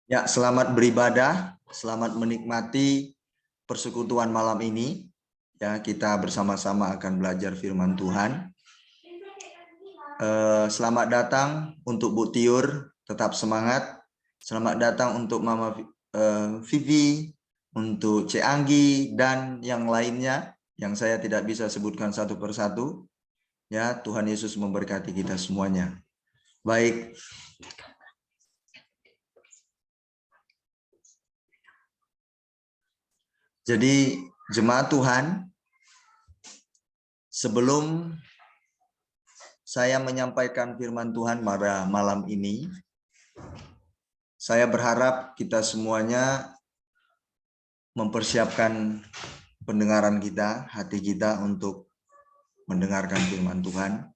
Ya, selamat beribadah, selamat menikmati persekutuan malam ini. Ya, kita bersama-sama akan belajar firman Tuhan. Selamat datang untuk Bu Tiur, tetap semangat. Selamat datang untuk Mama Vivi, untuk Cik Anggi dan yang lainnya yang saya tidak bisa sebutkan satu persatu. Ya, Tuhan Yesus memberkati kita semuanya. Baik. Jadi jemaat Tuhan, sebelum saya menyampaikan firman Tuhan pada malam ini, saya berharap kita semuanya mempersiapkan pendengaran kita, hati kita untuk mendengarkan firman Tuhan.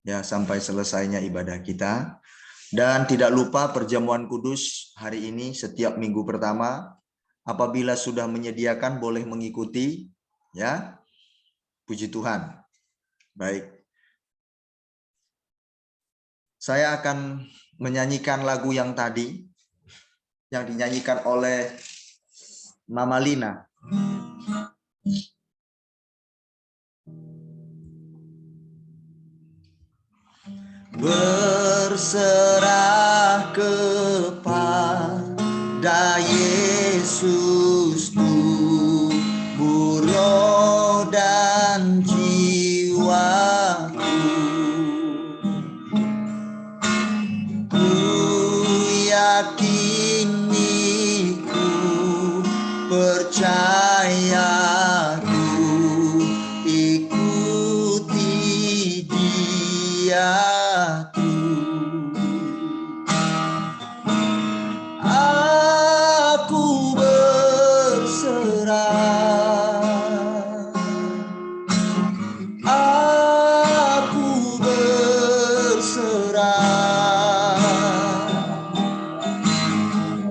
Ya, sampai selesainya ibadah kita. Dan tidak lupa perjamuan kudus hari ini setiap minggu pertama. Apabila sudah menyediakan boleh mengikuti, ya. Puji Tuhan. Baik. Saya akan menyanyikan lagu yang tadi yang dinyanyikan oleh Mama Lina. Berserah kepada Yesus tubuh, roh dan jiwaku. Ku yakini, ku percaya, ku ikuti Dia. Aku berserah, aku berserah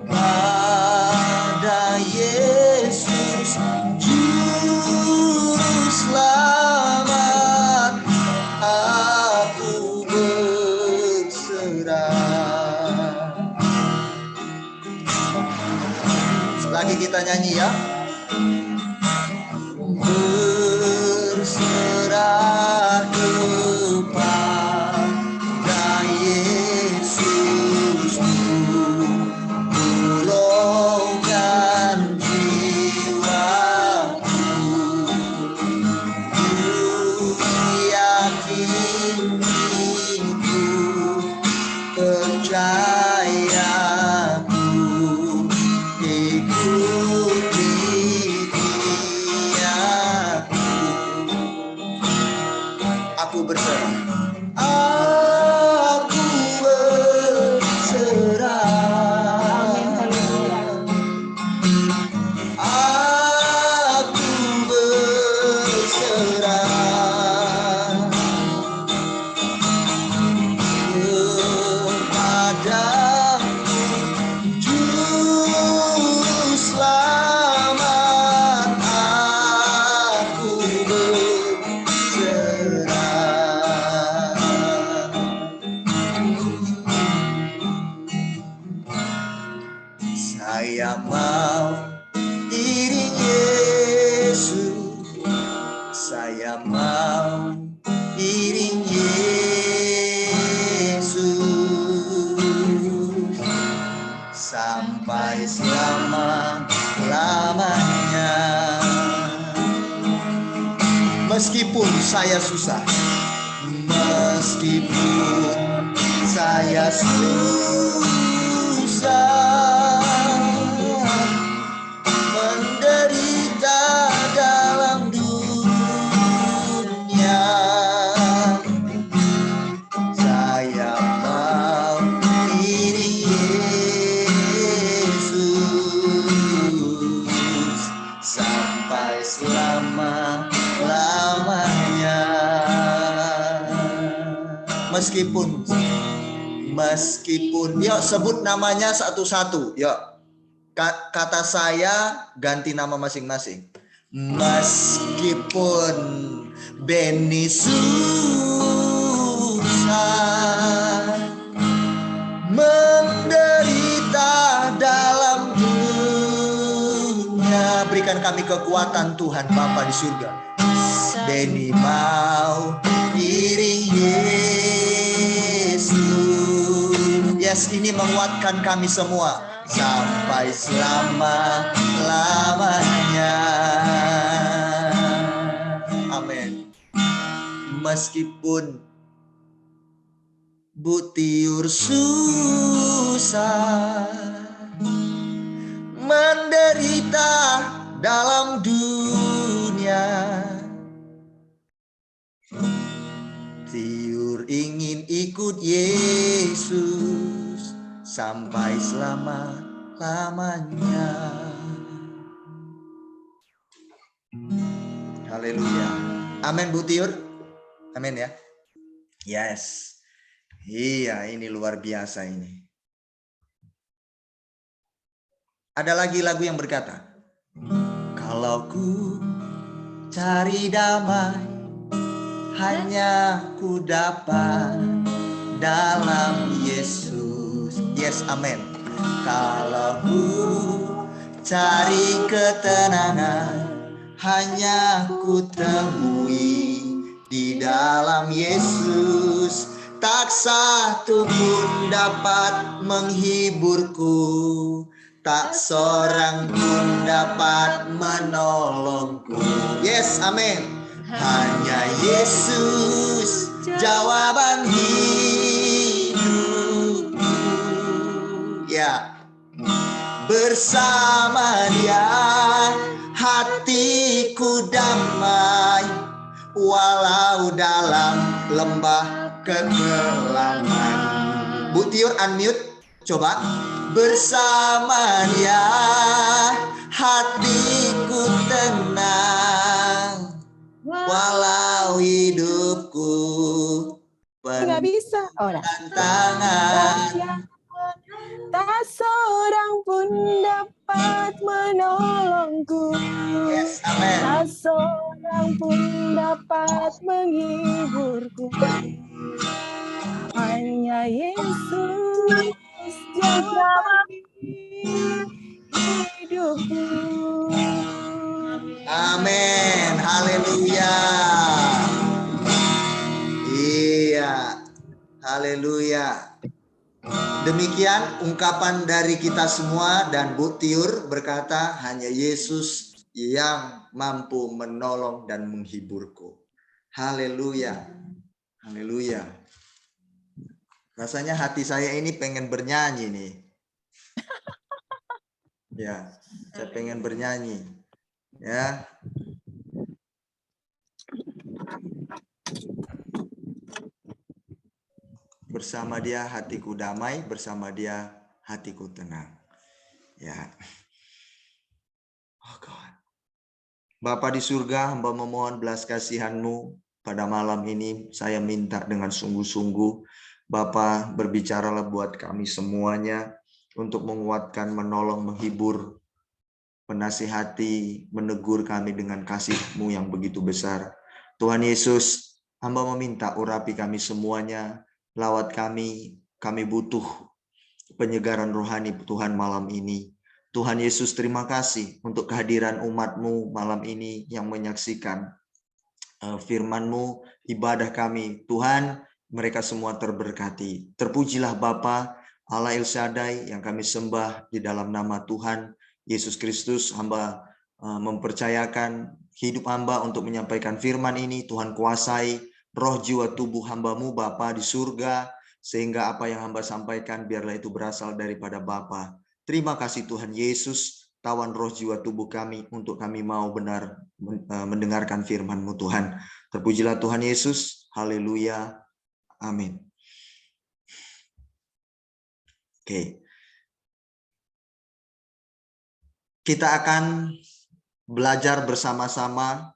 pada Yesus Juru Selamat. Aku berserah. Lagi kita nyanyi ya. Berserah kepada Yesus, golongan jiwaku. Ku yakini, ku percaya, aku berserah. Aku berserah. Aku berserah kepadamu, Juru Selamat. Aku berserah. Saya mau iring Yesus, saya mau iring Yesus sampai selama-lamanya. Meskipun saya susah, meskipun saya susah, menderita dalam dunia, saya mau iring Yesus sampai selama-lamanya. Meskipun, yuk sebut namanya satu-satu, yuk. Kata saya ganti nama masing-masing. Meskipun Beni susah, menderita berikan kami kekuatan Tuhan Bapa di surga. Beni mau iring Yesus. Yes, ini menguatkan kami semua sampai selama-lamanya. Amin. Meskipun butiur susah, menderita dalam dunia, Tiur ingin ikut Yesus sampai selama-lamanya. Haleluya. Amin Bu Tiur. Amin ya. Yes. Iya, ini luar biasa ini. Ada lagi lagu yang berkata, kalau ku cari damai, hanya ku dapat dalam Yesus. Yes, amin. Kalau ku cari ketenangan, hanya ku temui di dalam Yesus. Tak satu pun dapat menghiburku, tak seorang pun dapat menolongku. Yes, amin. Hanya Yesus jawaban hidupku. Ya, bersama Dia hatiku damai, walau dalam lembah kegelapan. Bu Tiur unmute, coba. Bersama Dia hatiku tenang, walau hidupku nggak bisa. tantangan. Tak seorang pun dapat menolongku. Yes, amen. Tak seorang pun dapat menghiburku. Hanya Yesus jawaban hidupku. Amin. Haleluya. Iya. Haleluya. Demikian ungkapan dari kita semua, dan Bu Tiur berkata hanya Yesus yang mampu menolong dan menghiburku. Haleluya. Haleluya. Rasanya hati saya ini pengen bernyanyi nih. Ya, saya pengen bernyanyi. Ya. Bersama Dia hatiku damai, bersama Dia hatiku tenang. Ya. Oh God. Bapa di surga, hamba memohon belas kasihan-Mu pada malam ini. Saya minta dengan sungguh-sungguh, Bapa berbicaralah buat kami semuanya untuk menguatkan, menolong, menghibur, menasihati, menegur kami dengan kasih-Mu yang begitu besar. Tuhan Yesus, hamba meminta urapi kami semuanya, lawat kami butuh penyegaran rohani Tuhan malam ini. Tuhan Yesus, terima kasih untuk kehadiran umat-Mu malam ini yang menyaksikan firman-Mu, ibadah kami. Tuhan, mereka semua terberkati. Terpujilah Bapa Allah El Shaddai yang kami sembah di dalam nama Tuhan Yesus Kristus. Hamba mempercayakan hidup hamba untuk menyampaikan firman ini. Tuhan kuasai roh, jiwa, tubuh hamba-Mu Bapa di surga, sehingga apa yang hamba sampaikan biarlah itu berasal daripada Bapa. Terima kasih Tuhan Yesus, tawan roh, jiwa, tubuh kami untuk kami mau benar mendengarkan firman-Mu Tuhan. Terpujilah Tuhan Yesus. Haleluya. Amin. Oke. Kita akan belajar bersama-sama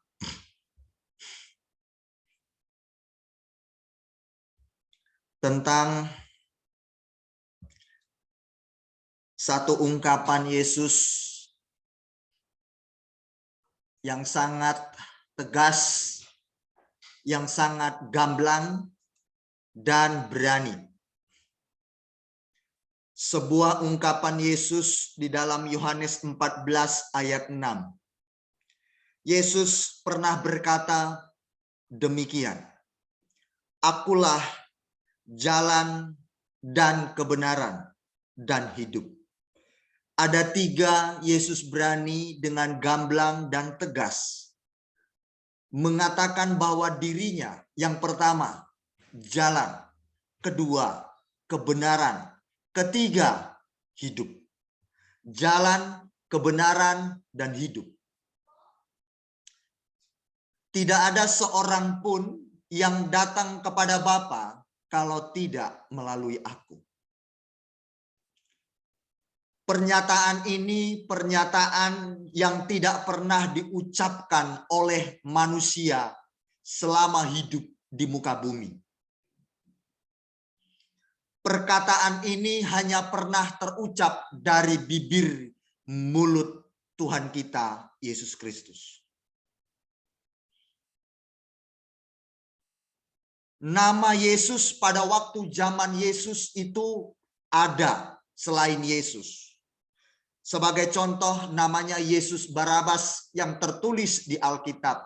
tentang satu ungkapan Yesus yang sangat tegas, yang sangat gamblang dan berani. Sebuah ungkapan Yesus di dalam Yohanes 14 ayat 6. Yesus pernah berkata demikian, "Akulah jalan dan kebenaran dan hidup." Ada 3 Yesus berani dengan gamblang dan tegas mengatakan bahwa dirinya yang pertama jalan, kedua kebenaran, ketiga hidup. Jalan, kebenaran, dan hidup. Tidak ada seorang pun yang datang kepada Bapa kalau tidak melalui aku. Pernyataan ini pernyataan yang tidak pernah diucapkan oleh manusia selama hidup di muka bumi. Perkataan ini hanya pernah terucap dari bibir mulut Tuhan kita, Yesus Kristus. Nama Yesus pada waktu zaman Yesus itu ada selain Yesus. Sebagai contoh, namanya Yesus Barabas yang tertulis di Alkitab.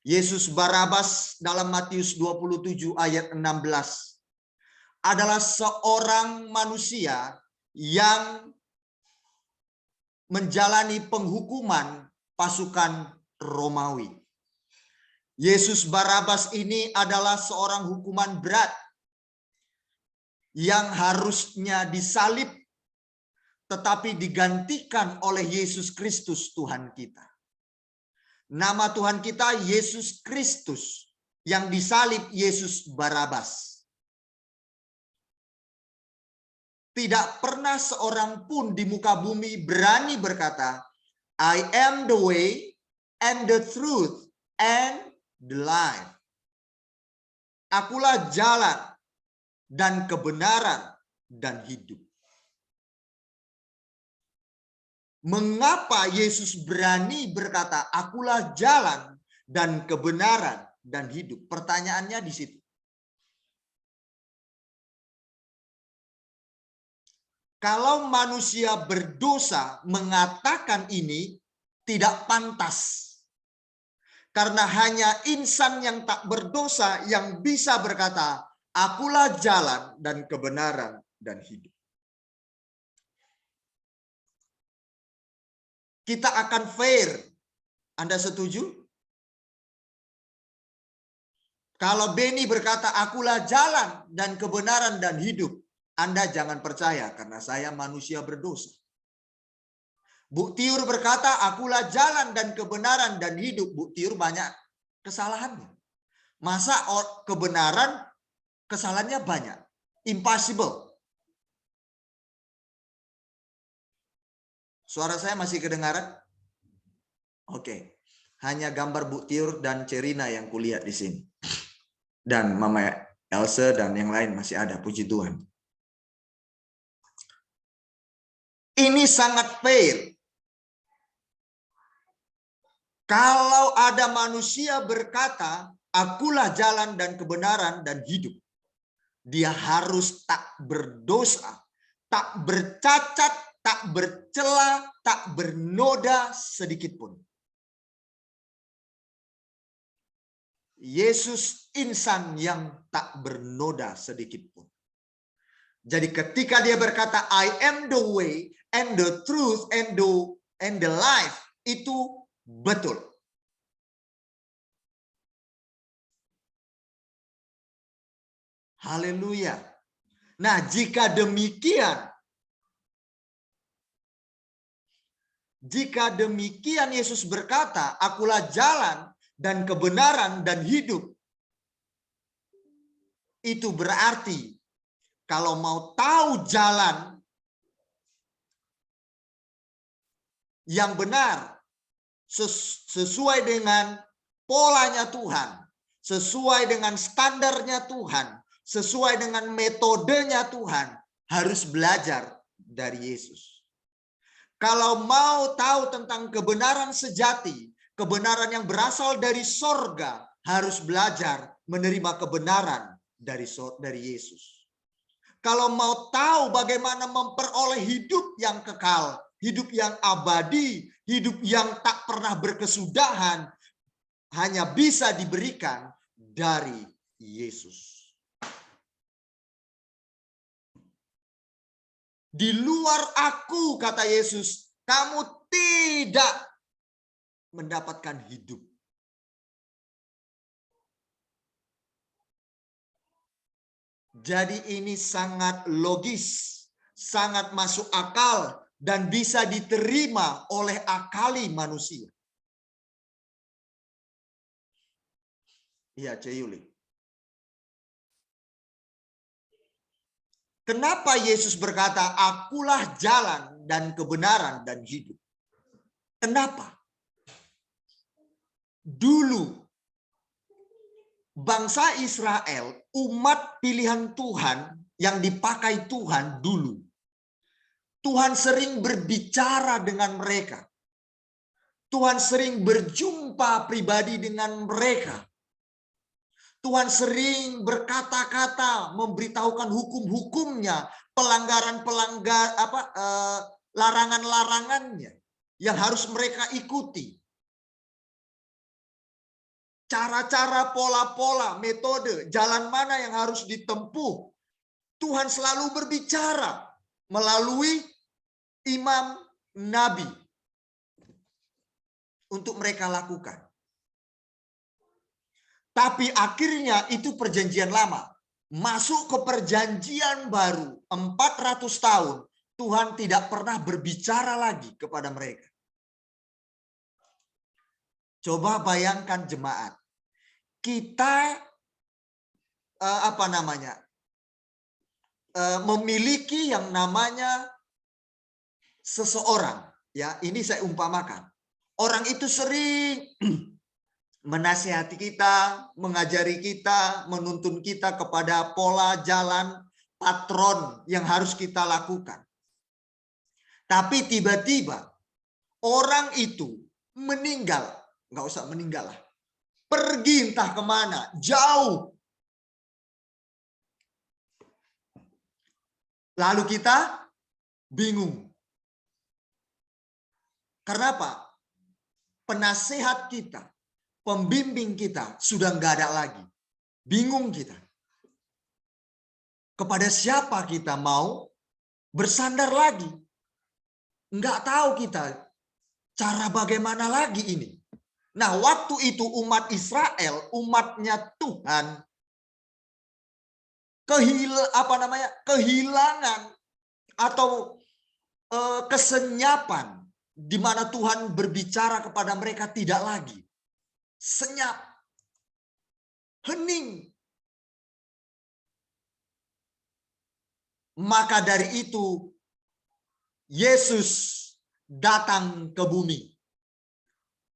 Yesus Barabas dalam Matius 27 ayat 16 adalah seorang manusia yang menjalani penghukuman pasukan Romawi. Yesus Barabas ini adalah seorang hukuman berat yang harusnya disalib, tetapi digantikan oleh Yesus Kristus Tuhan kita. Nama Tuhan kita Yesus Kristus, yang disalib Yesus Barabas. Tidak pernah seorang pun di muka bumi berani berkata, "I am the way and the truth and the life." Akulah jalan dan kebenaran dan hidup. Mengapa Yesus berani berkata, "Akulah jalan dan kebenaran dan hidup"? Pertanyaannya di situ. Kalau manusia berdosa mengatakan ini tidak pantas. Karena hanya insan yang tak berdosa yang bisa berkata, "Akulah jalan dan kebenaran dan hidup." Kita akan fair. Anda setuju? Kalau Beni berkata, "Akulah jalan dan kebenaran dan hidup," Anda jangan percaya karena saya manusia berdosa. Bu Tiur berkata, "Akulah jalan dan kebenaran dan hidup." Bu Tiur banyak kesalahannya. Masa kebenaran kesalahannya banyak? Impossible. Suara saya masih kedengaran? Oke. Hanya gambar Bu Tiur dan Cerina yang kulihat di sini. Dan Mama Elsa dan yang lain masih ada, puji Tuhan. Ini sangat fair. Kalau ada manusia berkata, "Akulah jalan dan kebenaran dan hidup," dia harus tak berdosa, tak bercacat, tak bercela, tak bernoda sedikit pun. Yesus insan yang tak bernoda sedikit pun. Jadi ketika dia berkata, "I am the way and the truth and the life," itu betul. Haleluya. Nah, jika demikian Yesus berkata, "Akulah jalan dan kebenaran dan hidup," itu berarti kalau mau tahu jalan yang benar sesuai dengan polanya Tuhan, sesuai dengan standarnya Tuhan, sesuai dengan metodenya Tuhan, harus belajar dari Yesus. Kalau mau tahu tentang kebenaran sejati, kebenaran yang berasal dari sorga, harus belajar menerima kebenaran dari Yesus. Kalau mau tahu bagaimana memperoleh hidup yang kekal, hidup yang abadi, hidup yang tak pernah berkesudahan hanya bisa diberikan dari Yesus. Di luar aku, kata Yesus, kamu tidak mendapatkan hidup. Jadi ini sangat logis, sangat masuk akal, dan bisa diterima oleh akali manusia. Iya, Ceyuli. Kenapa Yesus berkata, akulah jalan dan kebenaran dan hidup? Kenapa? Dulu, bangsa Israel, umat pilihan Tuhan yang dipakai Tuhan dulu, Tuhan sering berbicara dengan mereka. Tuhan sering berjumpa pribadi dengan mereka. Tuhan sering berkata-kata, memberitahukan hukum-hukumnya, larangan-larangannya yang harus mereka ikuti. Cara-cara, pola-pola, metode, jalan mana yang harus ditempuh. Tuhan selalu berbicara melalui imam, nabi untuk mereka lakukan. Tapi akhirnya itu perjanjian lama. Masuk ke perjanjian baru 400 tahun. Tuhan tidak pernah berbicara lagi kepada mereka. Coba bayangkan jemaat. Kita memiliki yang namanya seseorang. Ya, ini saya umpamakan. Orang itu sering menasihati kita, mengajari kita, menuntun kita kepada pola jalan patron yang harus kita lakukan. Tapi tiba-tiba orang itu meninggal. Nggak usah meninggal lah. Pergi entah kemana, jauh. Lalu kita bingung. Karena apa? Penasihat kita, pembimbing kita sudah nggak ada lagi. Bingung kita. Kepada siapa kita mau bersandar lagi? Nggak tahu kita cara bagaimana lagi ini. Nah, waktu itu umat Israel, umatnya Tuhan, kehilangan atau kesenyapan di mana Tuhan berbicara kepada mereka tidak lagi. Senyap. Hening. Maka dari itu Yesus datang ke bumi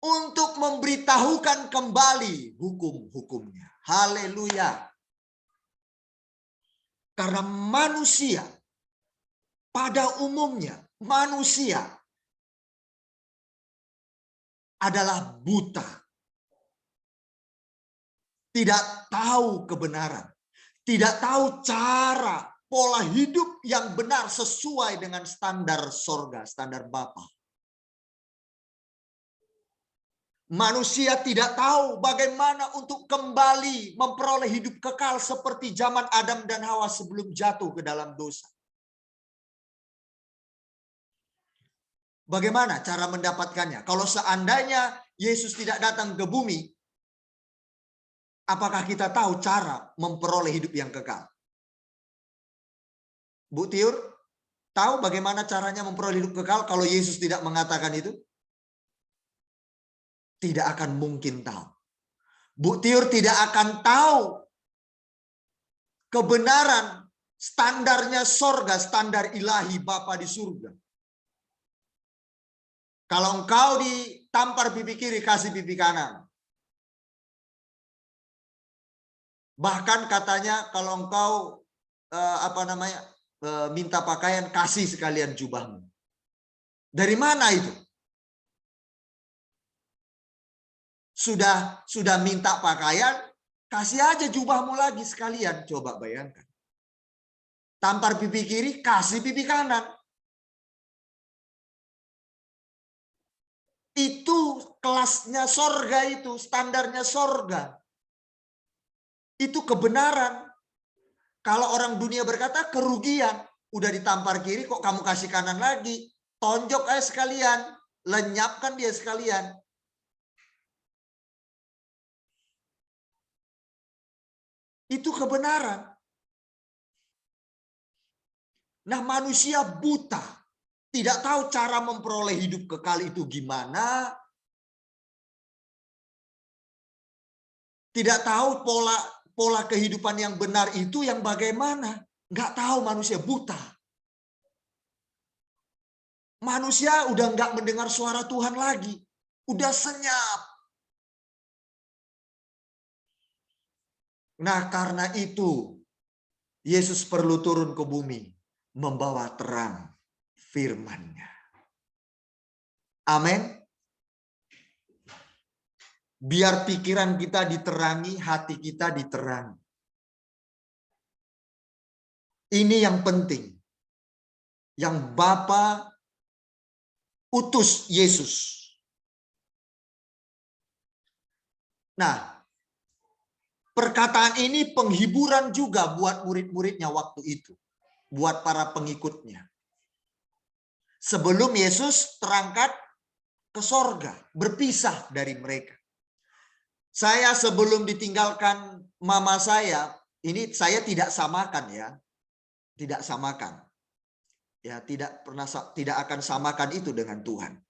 untuk memberitahukan kembali hukum-hukumnya. Haleluya. Karena manusia, pada umumnya manusia adalah buta. Tidak tahu kebenaran. Tidak tahu cara, pola hidup yang benar sesuai dengan standar sorga, standar Bapa. Manusia tidak tahu bagaimana untuk kembali memperoleh hidup kekal seperti zaman Adam dan Hawa sebelum jatuh ke dalam dosa. Bagaimana cara mendapatkannya? Kalau seandainya Yesus tidak datang ke bumi, apakah kita tahu cara memperoleh hidup yang kekal? Bu Tiur, tahu bagaimana caranya memperoleh hidup kekal kalau Yesus tidak mengatakan itu? Tidak akan mungkin tahu. Bu Tiur tidak akan tahu kebenaran standarnya sorga, standar ilahi Bapa di surga. Kalau engkau ditampar pipi kiri, kasih pipi kanan. Bahkan katanya kalau engkau minta pakaian, kasih sekalian jubahmu. Dari mana itu? Sudah minta pakaian, kasih aja jubahmu lagi sekalian. Coba bayangkan. Tampar pipi kiri, kasih pipi kanan. kelasnya sorga itu, standarnya sorga. Itu kebenaran. Kalau orang dunia berkata kerugian, udah ditampar kiri kok kamu kasih kanan lagi. Tonjok aja sekalian, lenyapkan dia sekalian. Itu kebenaran. Nah, manusia buta, tidak tahu cara memperoleh hidup kekal itu gimana. Tidak tahu pola kehidupan yang benar itu yang bagaimana. Nggak tahu, manusia buta. Manusia udah nggak mendengar suara Tuhan lagi. Udah senyap. Nah, karena itu Yesus perlu turun ke bumi membawa terang firman-Nya. Amin. Biar pikiran kita diterangi, hati kita diterangi. Ini yang penting. Yang Bapa utus Yesus. Nah, perkataan ini penghiburan juga buat murid-muridnya waktu itu. Buat para pengikutnya. Sebelum Yesus terangkat ke sorga, berpisah dari mereka. Saya sebelum ditinggalkan mama saya, ini saya tidak samakan ya. Tidak samakan. Ya, tidak akan samakan itu dengan Tuhan.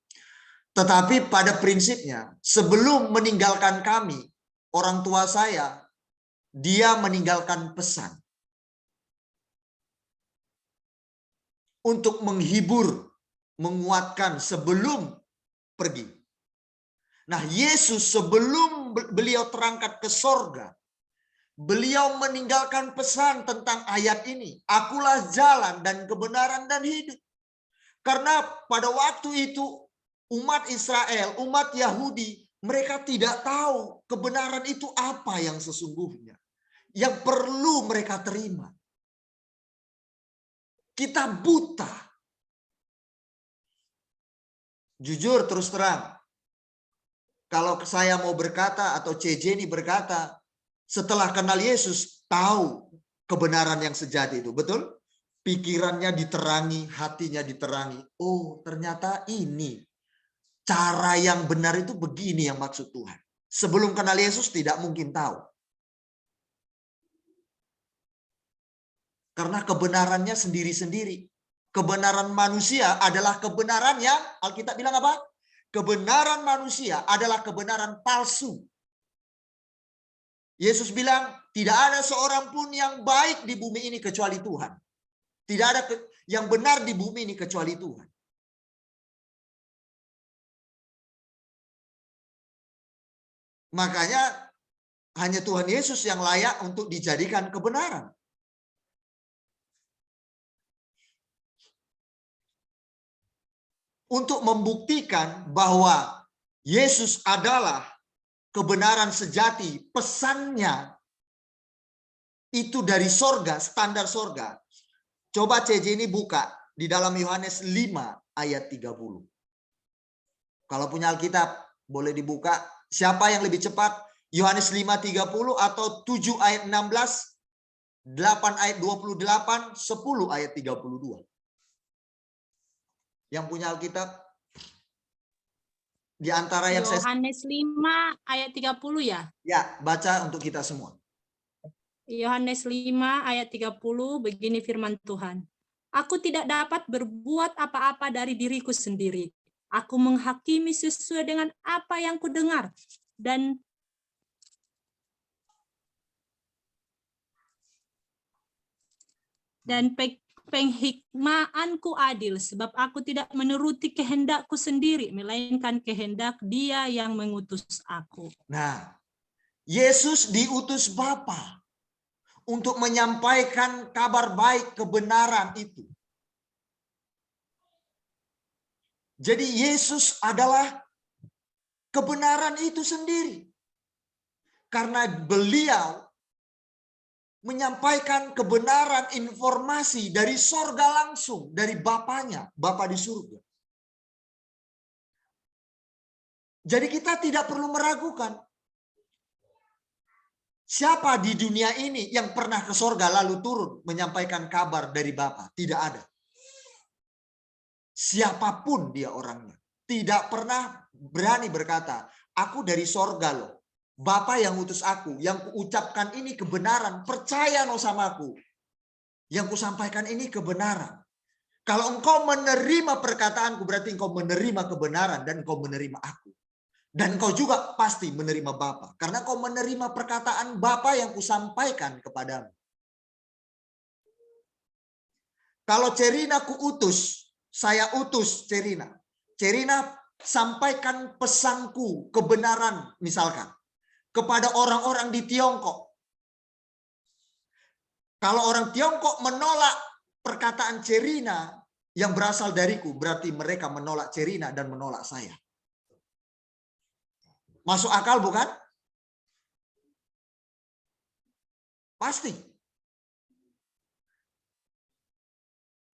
Tetapi pada prinsipnya, sebelum meninggalkan kami, orang tua saya, dia meninggalkan pesan untuk menghibur, menguatkan sebelum pergi. Nah, Yesus sebelum beliau terangkat ke sorga, beliau meninggalkan pesan tentang ayat ini. Akulah jalan dan kebenaran dan hidup. Karena pada waktu itu umat Israel, umat Yahudi, mereka tidak tahu kebenaran itu apa yang sesungguhnya. Yang perlu mereka terima. Kita buta. Jujur terus terang. Kalau saya mau berkata atau CJ ini berkata, setelah kenal Yesus, tahu kebenaran yang sejati itu. Betul? Pikirannya diterangi, hatinya diterangi. Oh, ternyata ini. Cara yang benar itu begini yang maksud Tuhan. Sebelum kenal Yesus tidak mungkin tahu. Karena kebenarannya sendiri-sendiri. Kebenaran manusia adalah kebenaran yang, Alkitab bilang apa? Kebenaran manusia adalah kebenaran palsu. Yesus bilang, tidak ada seorang pun yang baik di bumi ini kecuali Tuhan. Tidak ada yang benar di bumi ini kecuali Tuhan. Makanya hanya Tuhan Yesus yang layak untuk dijadikan kebenaran. Untuk membuktikan bahwa Yesus adalah kebenaran sejati, pesannya itu dari sorga, standar sorga. Coba CJ ini buka di dalam Yohanes 5 ayat 30. Kalau punya Alkitab boleh dibuka. Siapa yang lebih cepat? Yohanes 5:30 atau 7 ayat 16, 8 ayat 28, 10 ayat 32. Yang punya Alkitab di antara yang Yohanes 5 ayat 30 ya? Ya, baca untuk kita semua. Yohanes 5 ayat 30 begini firman Tuhan. Aku tidak dapat berbuat apa-apa dari diriku sendiri. Aku menghakimi sesuai dengan apa yang kudengar dan penghikmaanku adil, sebab aku tidak menuruti kehendakku sendiri, melainkan kehendak Dia yang mengutus aku. Nah, Yesus diutus Bapa untuk menyampaikan kabar baik kebenaran itu. Jadi Yesus adalah kebenaran itu sendiri. Karena beliau menyampaikan kebenaran informasi dari sorga langsung, dari Bapanya, Bapa di surga. Jadi kita tidak perlu meragukan. Siapa di dunia ini yang pernah ke sorga lalu turun menyampaikan kabar dari Bapa? Tidak ada. Siapapun dia orangnya. Tidak pernah berani berkata, aku dari sorga loh. Bapa yang utus aku. Yang kuucapkan ini kebenaran. Percaya no sama aku. Yang kusampaikan ini kebenaran. Kalau engkau menerima perkataanku, berarti engkau menerima kebenaran dan engkau menerima aku. Dan kau juga pasti menerima Bapa. Karena kau menerima perkataan Bapa yang kusampaikan kepadamu. Kalau Cerina kuutus, saya utus Cerina. Cerina sampaikan pesanku, kebenaran misalkan. Kepada orang-orang di Tiongkok. Kalau orang Tiongkok menolak perkataan Cerina yang berasal dariku, berarti mereka menolak Cerina dan menolak saya. Masuk akal bukan? Pasti.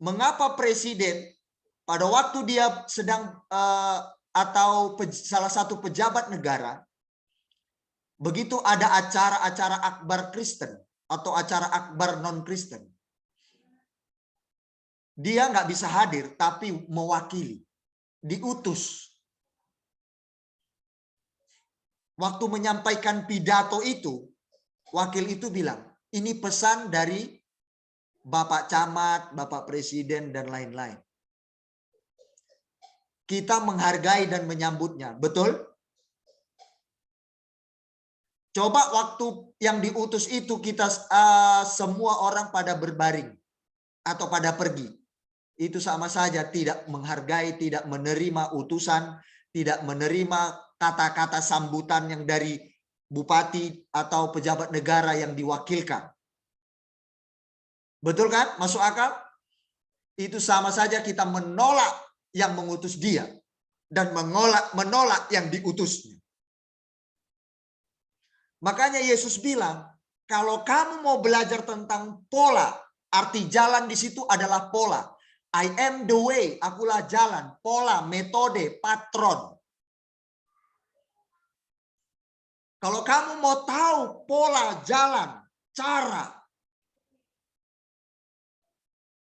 Mengapa presiden pada waktu dia sedang atau salah satu pejabat negara, begitu ada acara-acara akbar Kristen atau acara akbar non-Kristen, dia nggak bisa hadir tapi mewakili, diutus. Waktu menyampaikan pidato itu, wakil itu bilang, ini pesan dari Bapak Camat, Bapak Presiden, dan lain-lain. Kita menghargai dan menyambutnya, betul? Coba waktu yang diutus itu kita semua orang pada berbaring atau pada pergi. Itu sama saja tidak menghargai, tidak menerima utusan, tidak menerima kata-kata sambutan yang dari bupati atau pejabat negara yang diwakilkan. Betul kan? Masuk akal? Itu sama saja kita menolak yang mengutus dia dan menolak yang diutusnya. Makanya Yesus bilang, kalau kamu mau belajar tentang pola, arti jalan di situ adalah pola. I am the way, akulah jalan, pola, metode, patron. Kalau kamu mau tahu pola, jalan, cara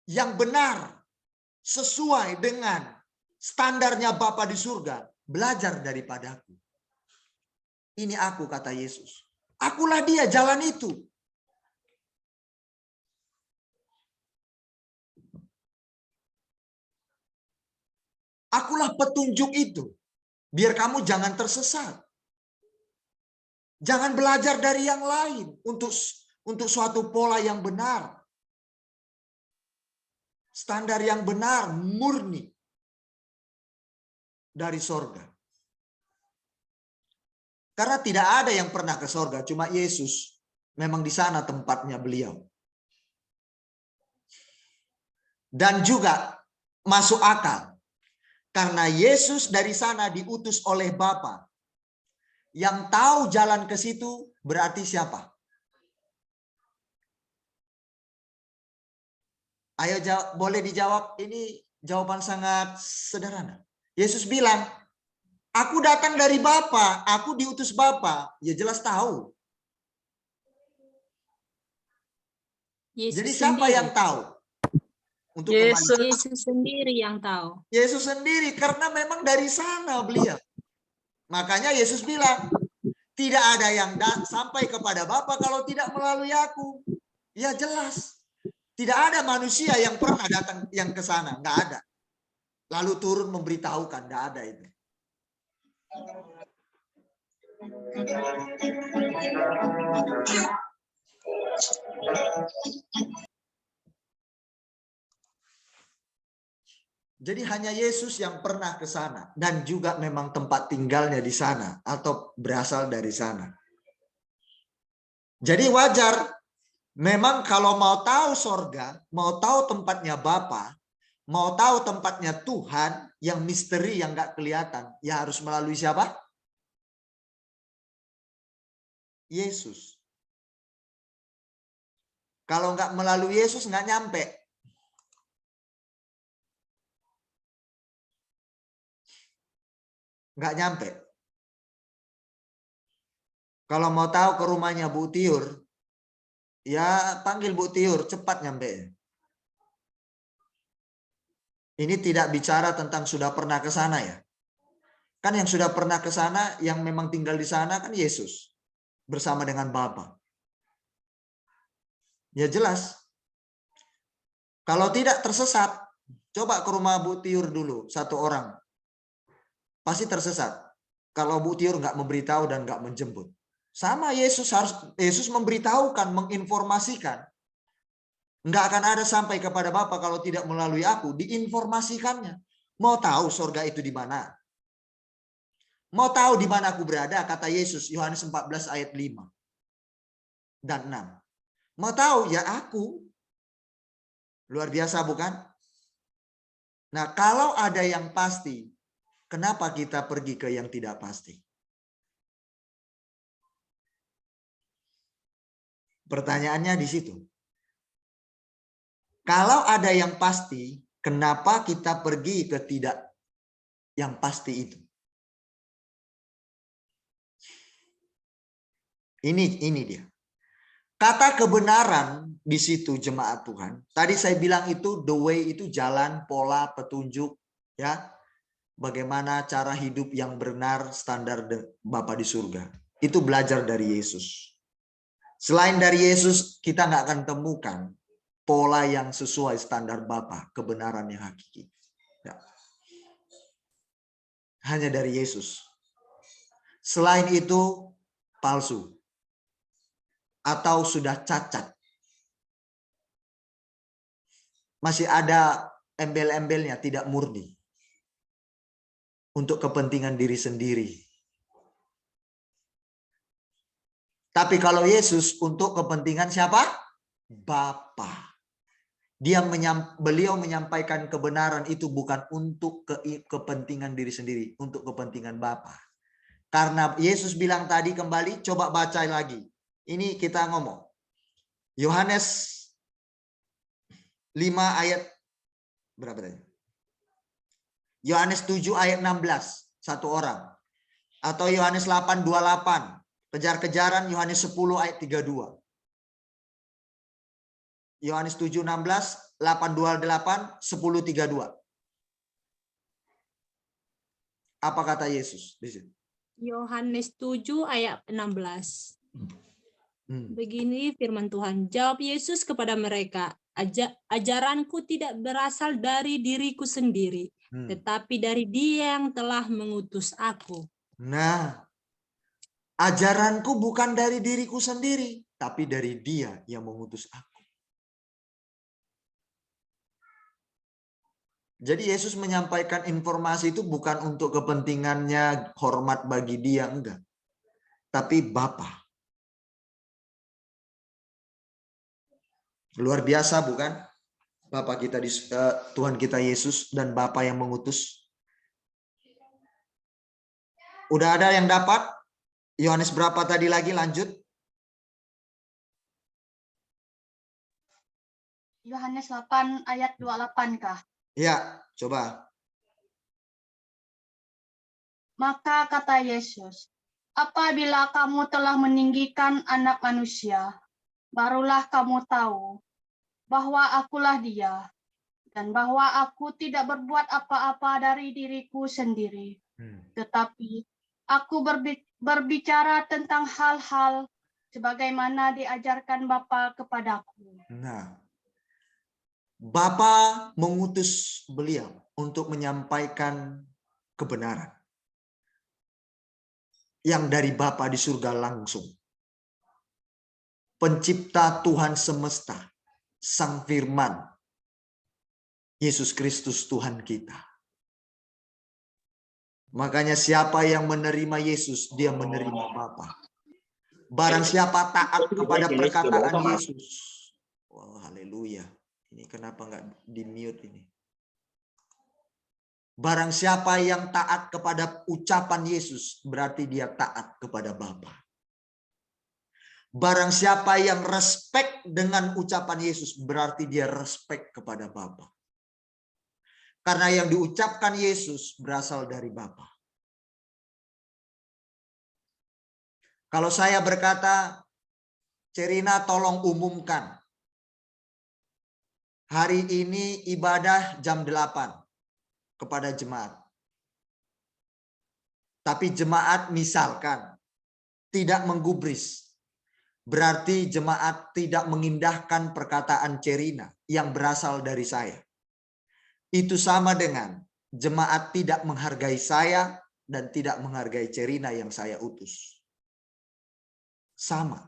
yang benar sesuai dengan standarnya Bapa di surga, belajar daripadaku. Ini aku, kata Yesus. Akulah dia, jalan itu. Akulah petunjuk itu. Biar kamu jangan tersesat. Jangan belajar dari yang lain untuk suatu pola yang benar. Standar yang benar, murni dari sorga. Karena tidak ada yang pernah ke sorga, cuma Yesus. Memang di sana tempatnya beliau. Dan juga masuk akal. Karena Yesus dari sana diutus oleh Bapa. Yang tahu jalan ke situ berarti siapa? Ayo boleh dijawab, ini jawaban sangat sederhana. Yesus bilang, aku datang dari Bapa, aku diutus Bapa. Ya jelas tahu. Yesus jadi siapa sendiri. yang tahu? Untuk Yesus sendiri yang tahu. Yesus sendiri, karena memang dari sana beliau. Makanya Yesus bilang, tidak ada yang sampai kepada Bapa kalau tidak melalui aku. Ya jelas. Tidak ada manusia yang pernah datang yang ke sana. Nggak ada. Lalu turun memberitahukan. Nggak ada itu. Jadi hanya Yesus yang pernah ke sana dan juga memang tempat tinggalnya di sana atau berasal dari sana. Jadi wajar memang kalau mau tahu sorga, mau tahu tempatnya Bapa, mau tahu tempatnya Tuhan yang misteri yang nggak kelihatan, ya harus melalui siapa? Yesus. Kalau nggak melalui Yesus nggak nyampe. Nggak nyampe. Kalau mau tahu ke rumahnya Bu Tiur, ya panggil Bu Tiur, cepat nyampe. Ini tidak bicara tentang sudah pernah ke sana ya. Kan yang sudah pernah ke sana, yang memang tinggal di sana kan Yesus bersama dengan Bapa. Ya jelas. Kalau tidak tersesat, coba ke rumah Bu Tiur dulu, satu orang. Pasti tersesat. Kalau Bu Tiur nggak memberitahu dan nggak menjemput. Sama Yesus memberitahukan, menginformasikan. Nggak akan ada sampai kepada Bapa kalau tidak melalui aku, diinformasikannya. Mau tahu surga itu di mana? Mau tahu di mana aku berada? Kata Yesus, Yohanes 14 ayat 5 dan 6. Mau tahu? Ya aku. Luar biasa bukan? Nah, kalau ada yang pasti, kenapa kita pergi ke yang tidak pasti? Pertanyaannya di situ. Kalau ada yang pasti, kenapa kita pergi ke tidak yang pasti itu? Ini dia. Kata kebenaran di situ jemaat Tuhan. Tadi saya bilang itu the way itu jalan, pola, petunjuk, ya. Bagaimana cara hidup yang benar standar Bapa di surga. Itu belajar dari Yesus. Selain dari Yesus, kita nggak akan temukan pola yang sesuai standar Bapa, kebenaran yang hakiki. Ya. Hanya dari Yesus. Selain itu, palsu. Atau sudah cacat. Masih ada embel-embelnya, tidak murni. Untuk kepentingan diri sendiri. Tapi kalau Yesus untuk kepentingan siapa? Bapa. Beliau menyampaikan kebenaran itu bukan untuk kepentingan diri sendiri, untuk kepentingan Bapa. Karena Yesus bilang tadi kembali, coba baca lagi. Ini kita ngomong. Yohanes 5 ayat berapa tadi? Yohanes 7 ayat 16, satu orang. Atau Yohanes 8, 28. Kejar-kejaran Yohanes 10 ayat 32. Yohanes 7, 16, 8, 28, 10, 32. Apa kata Yesus di situ? Yohanes 7 ayat 16. Begini firman Tuhan. Jawab Yesus kepada mereka, ajaranku tidak berasal dari diriku sendiri, tetapi dari Dia yang telah mengutus aku. Nah, ajaranku bukan dari diriku sendiri, tapi dari Dia yang mengutus aku. Jadi Yesus menyampaikan informasi itu bukan untuk kepentingannya, hormat bagi Dia, enggak. Tapi Bapa. Luar biasa bukan? Bapa kita Tuhan kita Yesus dan Bapa yang mengutus. Udah ada yang dapat? Yohanes berapa tadi lagi, lanjut? Yohanes 8 ayat 28 kah? Ya, coba. Maka kata Yesus, apabila kamu telah meninggikan Anak Manusia, barulah kamu tahu bahwa akulah Dia, dan bahwa aku tidak berbuat apa-apa dari diriku sendiri. Tetapi aku berbicara tentang hal-hal sebagaimana diajarkan Bapa kepadaku. Nah, Bapa mengutus beliau untuk menyampaikan kebenaran yang dari Bapa di surga langsung. Pencipta Tuhan semesta, Sang Firman, Yesus Kristus Tuhan kita. Makanya siapa yang menerima Yesus, dia menerima Bapa. Barang siapa taat kepada perkataan Yesus. Wow, haleluya. Ini kenapa nggak di-mute ini? Barang siapa yang taat kepada ucapan Yesus, berarti dia taat kepada Bapa. Barang siapa yang respect dengan ucapan Yesus, berarti dia respect kepada Bapa. Karena yang diucapkan Yesus berasal dari Bapa. Kalau saya berkata, Cerina tolong umumkan. Hari ini ibadah jam 8 kepada jemaat. Tapi jemaat misalkan tidak menggubris. Berarti jemaat tidak mengindahkan perkataan Cerina yang berasal dari saya. Itu sama dengan jemaat tidak menghargai saya dan tidak menghargai Cerina yang saya utus. Sama.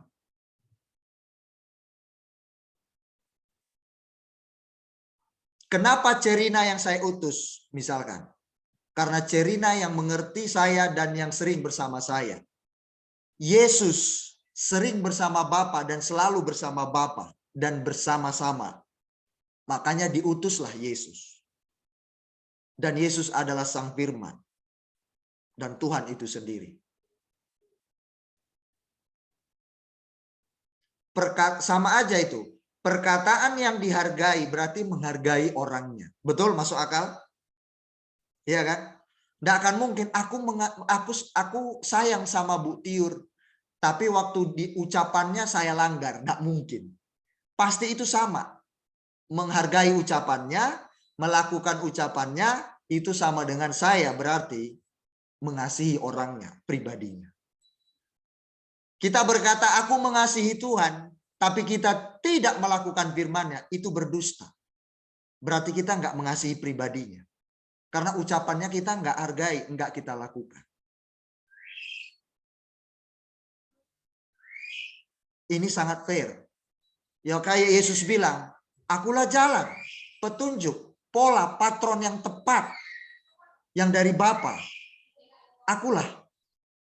Kenapa Cerina yang saya utus? Misalkan. Karena Cerina yang mengerti saya dan yang sering bersama saya. Yesus sering bersama Bapa dan selalu bersama Bapa dan bersama-sama. Makanya diutuslah Yesus. Dan Yesus adalah Sang Firman. Dan Tuhan itu sendiri. Sama aja itu. Perkataan yang dihargai berarti menghargai orangnya. Betul, masuk akal? Iya kan? Nggak akan mungkin aku sayang sama Bu Tiur, tapi waktu di ucapannya saya langgar. Nggak mungkin. Pasti itu sama. Menghargai ucapannya, melakukan ucapannya, itu sama dengan saya, berarti mengasihi orangnya, pribadinya. Kita berkata, aku mengasihi Tuhan, tapi kita tidak melakukan firman-Nya, itu berdusta. Berarti kita nggak mengasihi pribadinya. Karena ucapannya kita nggak hargai, nggak kita lakukan. Ini sangat fair. Ya kayak Yesus bilang, akulah jalan, petunjuk, pola, patron yang tepat. Yang dari Bapa. Akulah.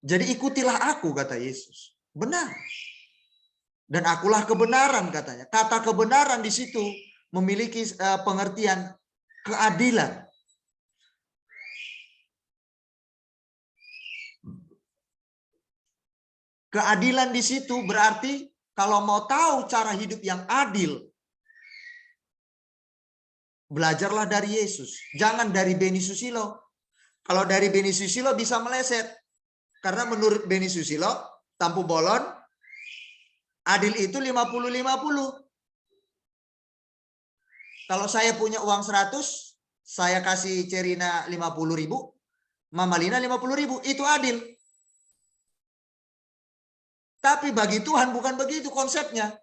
Jadi ikutilah aku, kata Yesus. Benar. Dan akulah kebenaran, katanya. Kata kebenaran di situ memiliki pengertian keadilan. Keadilan di situ berarti kalau mau tahu cara hidup yang adil, belajarlah dari Yesus. Jangan dari Beni Susilo. Kalau dari Beni Susilo bisa meleset. Karena menurut Beni Susilo, Tampu Bolon, adil itu 50-50. Kalau saya punya uang 100, saya kasih Cerina 50.000, Mama Lina 50.000, itu adil. Tapi bagi Tuhan bukan begitu konsepnya.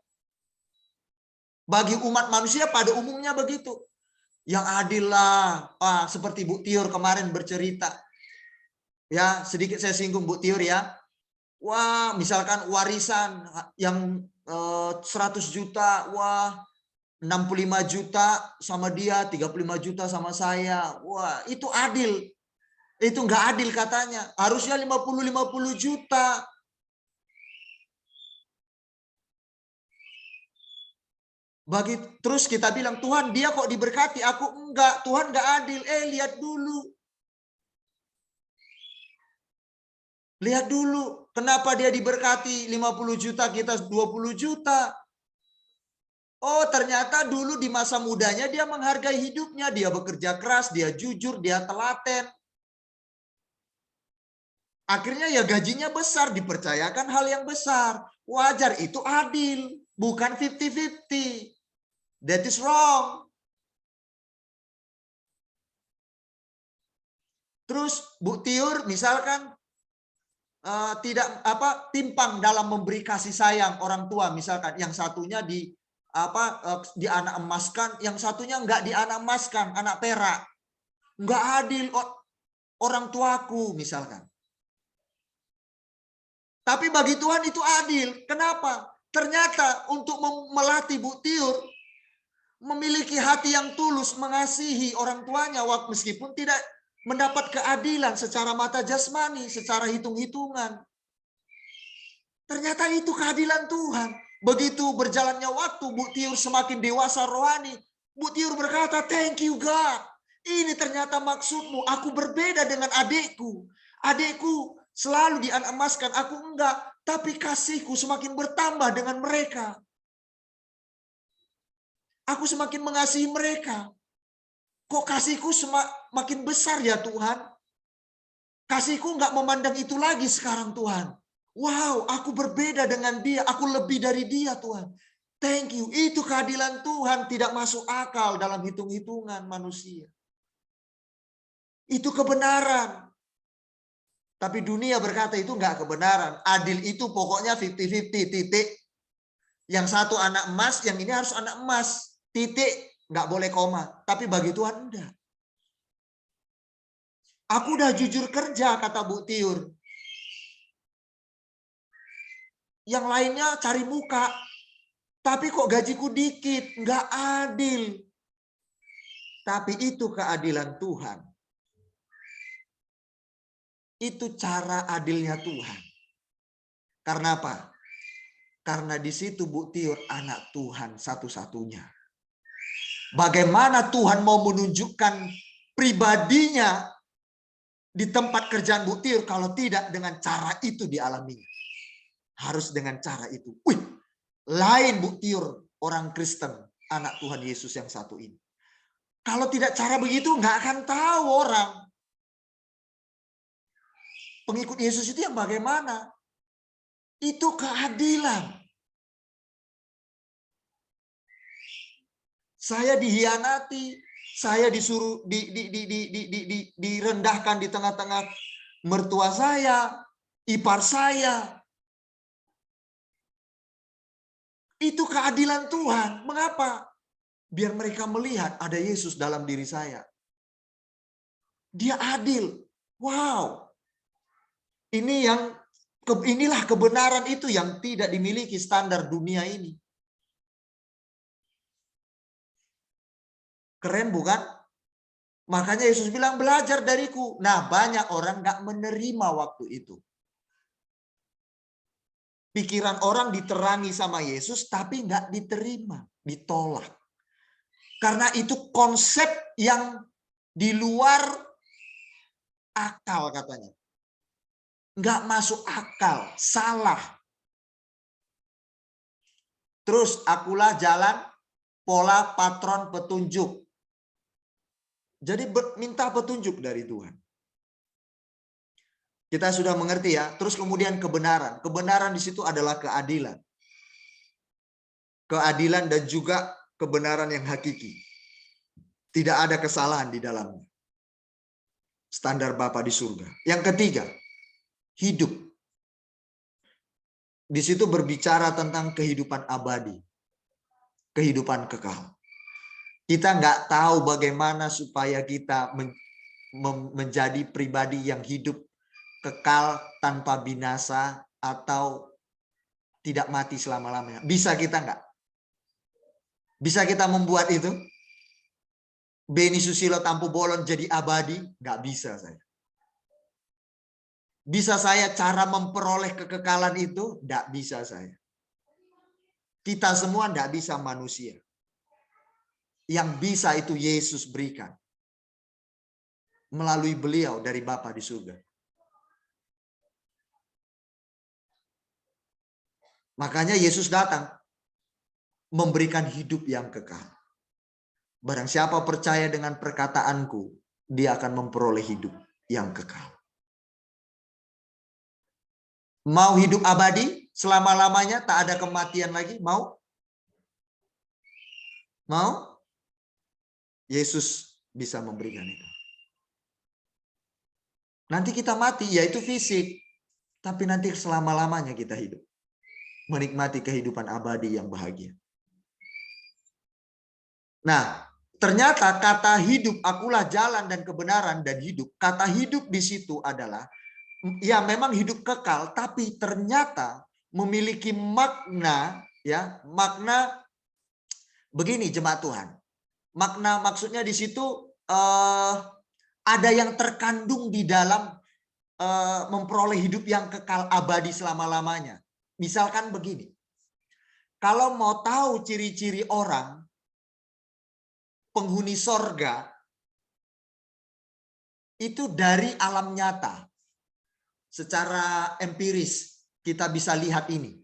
Bagi umat manusia pada umumnya begitu. Yang adil lah, seperti Bu Tiur kemarin bercerita. Ya, sedikit saya singgung Bu Tiur ya. Wah, misalkan warisan yang 100 juta, wah 65 juta sama dia, 35 juta sama saya. Wah, itu adil. Itu enggak adil katanya. Harusnya 50-50 juta. Terus kita bilang, Tuhan dia kok diberkati, aku enggak. Tuhan enggak adil. Lihat dulu. Lihat dulu. Kenapa dia diberkati 50 juta, kita 20 juta. Oh, ternyata dulu di masa mudanya dia menghargai hidupnya. Dia bekerja keras, dia jujur, dia telaten. Akhirnya ya gajinya besar, dipercayakan hal yang besar. Wajar, itu adil. Bukan 50-50. That is wrong. Terus Bu Tiur misalkan tidak timpang dalam memberi kasih sayang orang tua, misalkan yang satunya dianak emaskan, yang satunya enggak dianak emaskan, anak perak. Enggak adil orang tuaku misalkan. Tapi bagi Tuhan itu adil. Kenapa? Ternyata untuk melatih Bu Tiur memiliki hati yang tulus mengasihi orang tuanya meskipun tidak mendapat keadilan secara mata jasmani, secara hitung-hitungan. Ternyata itu keadilan Tuhan. Begitu berjalannya waktu, Bu Tiur semakin dewasa rohani, Bu Tiur berkata, thank you God. Ini ternyata maksudmu. Aku berbeda dengan adikku. Adikku selalu dianak-emaskan, aku enggak. Tapi kasihku semakin bertambah dengan mereka. Aku semakin mengasihi mereka. Kok kasihku semakin besar ya Tuhan? Kasihku enggak memandang itu lagi sekarang Tuhan. Wow, aku berbeda dengan dia, aku lebih dari dia Tuhan. Thank you, itu keadilan Tuhan, tidak masuk akal dalam hitung-hitungan manusia. Itu kebenaran. Tapi dunia berkata itu enggak kebenaran. Adil itu pokoknya 50-50, titik. Yang satu anak emas, yang ini harus anak emas. Titik, enggak boleh koma. Tapi bagi Tuhan enggak. Aku udah jujur kerja, kata Bu Tiur. Yang lainnya cari muka. Tapi kok gajiku dikit, enggak adil. Tapi itu keadilan Tuhan. Itu cara adilnya Tuhan. Karena apa? Karena di situ Bu Tiur anak Tuhan satu-satunya. Bagaimana Tuhan mau menunjukkan pribadinya di tempat kerjaan Bu Tiur kalau tidak dengan cara itu dialaminya. Harus dengan cara itu. Wih, lain Bu Tiur orang Kristen, anak Tuhan Yesus yang satu ini. Kalau tidak cara begitu nggak akan tahu orang. Pengikut Yesus itu yang bagaimana? Itu keadilan. Saya dihianati, saya disuruh direndahkan di tengah-tengah mertua saya, ipar saya. Itu keadilan Tuhan. Mengapa? Biar mereka melihat ada Yesus dalam diri saya. Dia adil. Wow. Inilah kebenaran itu yang tidak dimiliki standar dunia ini. Keren bukan? Makanya Yesus bilang belajar dariku. Nah, banyak orang nggak menerima waktu itu. Pikiran orang diterangi sama Yesus tapi nggak diterima, ditolak. Karena itu konsep yang di luar akal katanya. Nggak masuk akal, salah. Terus akulah jalan, pola, patron, petunjuk. Jadi minta petunjuk dari Tuhan. Kita sudah mengerti ya. Terus kemudian kebenaran. Kebenaran di situ adalah keadilan. Keadilan dan juga kebenaran yang hakiki. Tidak ada kesalahan di dalamnya. Standar Bapa di surga. Yang ketiga, hidup. Di situ berbicara tentang kehidupan abadi. Kehidupan kekal. Kita nggak tahu bagaimana supaya kita menjadi pribadi yang hidup kekal tanpa binasa atau tidak mati selama-lamanya. Bisa kita nggak? Bisa kita membuat itu? Beni Susilo Tampu Bolon jadi abadi? Nggak bisa saya. Bisa saya cara memperoleh kekekalan itu? Nggak bisa saya. Kita semua nggak bisa manusia. Yang bisa itu Yesus berikan. Melalui beliau dari Bapa di surga. Makanya Yesus datang memberikan hidup yang kekal. Barang siapa percaya dengan perkataanku, dia akan memperoleh hidup yang kekal. Mau hidup abadi selama-lamanya, tak ada kematian lagi? Mau? Mau? Yesus bisa memberikan itu. Nanti kita mati, yaitu fisik. Tapi nanti selama-lamanya kita hidup. Menikmati kehidupan abadi yang bahagia. Nah, ternyata kata hidup, akulah jalan dan kebenaran dan hidup. Kata hidup di situ adalah, ya memang hidup kekal, tapi ternyata memiliki makna, ya makna begini jemaat Tuhan. Makna maksudnya di situ ada yang terkandung di dalam memperoleh hidup yang kekal abadi selama-lamanya. Misalkan begini, kalau mau tahu ciri-ciri orang penghuni sorga itu dari alam nyata. Secara empiris kita bisa lihat ini.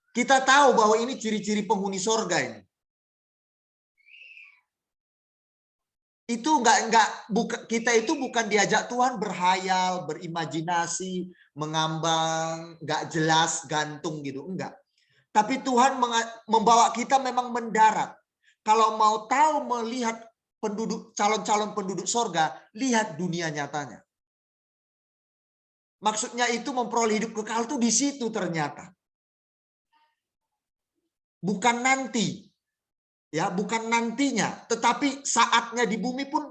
Kita tahu bahwa ini ciri-ciri penghuni sorga ini. Itu kita itu bukan diajak Tuhan berhayal, berimajinasi, mengambang, nggak jelas, gantung gitu, enggak. Tapi Tuhan membawa kita memang mendarat. Kalau mau tahu melihat calon-calon penduduk sorga, lihat dunia nyatanya. Maksudnya itu memperoleh hidup kekal tuh di situ ternyata. Bukan nanti. Ya, bukan nantinya, tetapi saatnya di bumi pun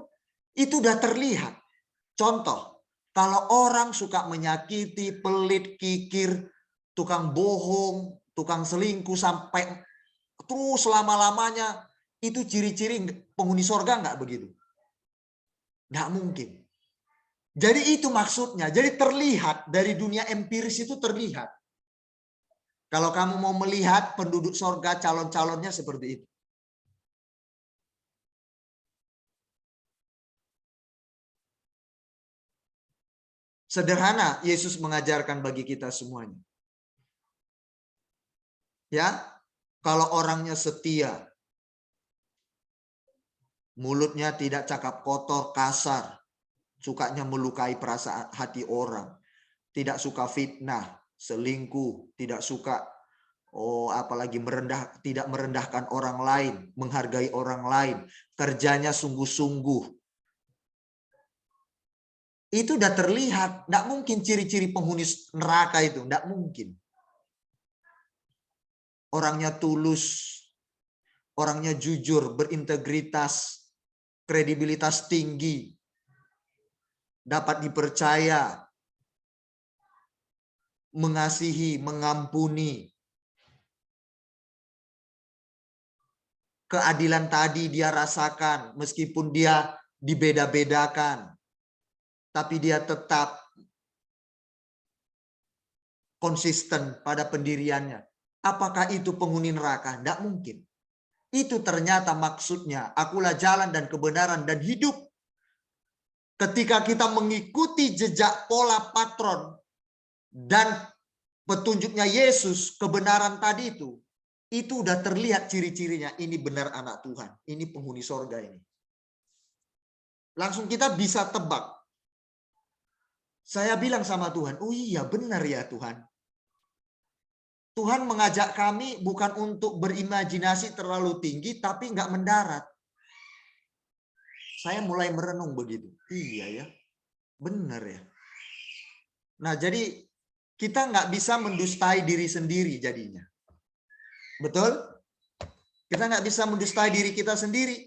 itu udah terlihat. Contoh, kalau orang suka menyakiti, pelit, kikir, tukang bohong, tukang selingkuh sampai terus selama-lamanya, itu ciri-ciri penghuni sorga nggak begitu? Nggak mungkin. Jadi itu maksudnya, jadi terlihat dari dunia empiris itu terlihat. Kalau kamu mau melihat penduduk sorga calon-calonnya seperti itu. Sederhana Yesus mengajarkan bagi kita semuanya. Ya, kalau orangnya setia, mulutnya tidak cakap kotor, kasar, sukanya melukai perasaan hati orang, tidak suka fitnah, selingkuh, tidak suka apalagi tidak merendahkan orang lain, menghargai orang lain, kerjanya sungguh-sungguh. Itu udah terlihat, enggak mungkin ciri-ciri penghuni neraka itu, enggak mungkin. Orangnya tulus, orangnya jujur, berintegritas, kredibilitas tinggi, dapat dipercaya, mengasihi, mengampuni. Keadilan tadi dia rasakan, meskipun dia dibeda-bedakan. Tapi dia tetap konsisten pada pendiriannya. Apakah itu penghuni neraka? Tidak mungkin. Itu ternyata maksudnya, akulah jalan dan kebenaran dan hidup. Ketika kita mengikuti jejak pola patron dan petunjuknya Yesus, kebenaran tadi itu udah terlihat ciri-cirinya. Ini benar anak Tuhan. Ini penghuni sorga ini. Langsung kita bisa tebak. Saya bilang sama Tuhan, oh iya benar ya Tuhan. Tuhan mengajak kami bukan untuk berimajinasi terlalu tinggi, tapi nggak mendarat. Saya mulai merenung begitu. Iya ya, benar ya. Nah jadi kita nggak bisa mendustai diri sendiri jadinya. Betul? Kita nggak bisa mendustai diri kita sendiri.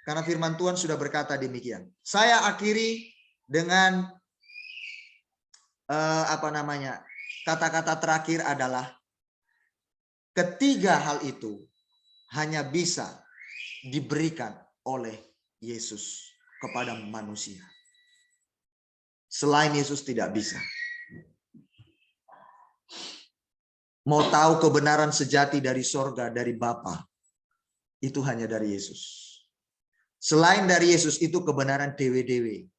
Karena firman Tuhan sudah berkata demikian. Saya akhiri dengan kata-kata terakhir adalah ketiga hal itu hanya bisa diberikan oleh Yesus kepada manusia. Selain Yesus tidak bisa. Mau tahu kebenaran sejati dari sorga, dari Bapa, itu hanya dari Yesus. Selain dari Yesus itu kebenaran dewe-dewe.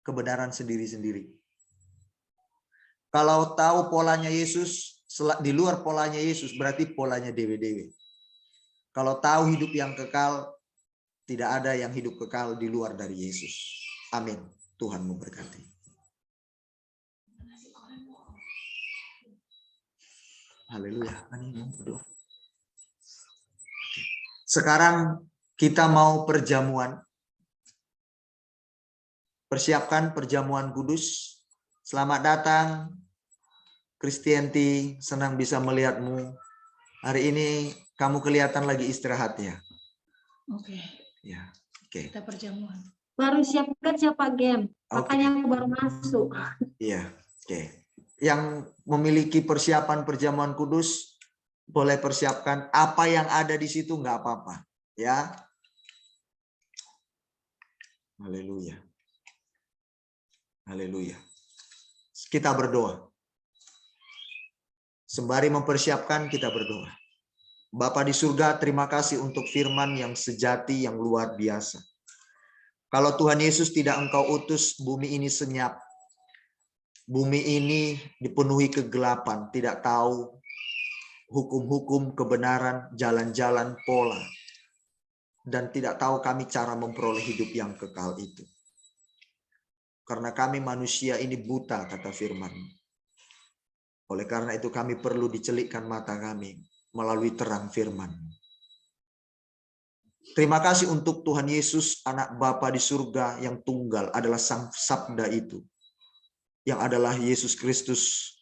Kebenaran sendiri-sendiri. Kalau tahu polanya Yesus, di luar polanya Yesus berarti polanya dewe-dewe. Kalau tahu hidup yang kekal, tidak ada yang hidup kekal di luar dari Yesus. Amin. Tuhan memberkati. Haleluya. Sekarang kita mau perjamuan. Persiapkan perjamuan kudus. Selamat datang, Kristianti. Senang bisa melihatmu. Hari ini kamu kelihatan lagi istirahat ya. Oke. Ya, oke. Kita perjamuan. Baru siapkan siapa game, makanya aku baru masuk. Iya, oke. Yang memiliki persiapan perjamuan kudus boleh persiapkan apa yang ada di situ, nggak apa-apa, ya. Haleluya. Haleluya. Kita berdoa. Sembari mempersiapkan, kita berdoa. Bapa di surga, terima kasih untuk firman yang sejati, yang luar biasa. Kalau Tuhan Yesus tidak Engkau utus, bumi ini senyap. Bumi ini dipenuhi kegelapan, tidak tahu hukum-hukum kebenaran, jalan-jalan, pola. dan tidak tahu kami cara memperoleh hidup yang kekal itu. Karena kami manusia ini buta, kata firman. Oleh karena itu kami perlu dicelikkan mata kami melalui terang firman. Terima kasih untuk Tuhan Yesus, anak Bapa di surga yang tunggal, adalah sang sabda itu. Yang adalah Yesus Kristus,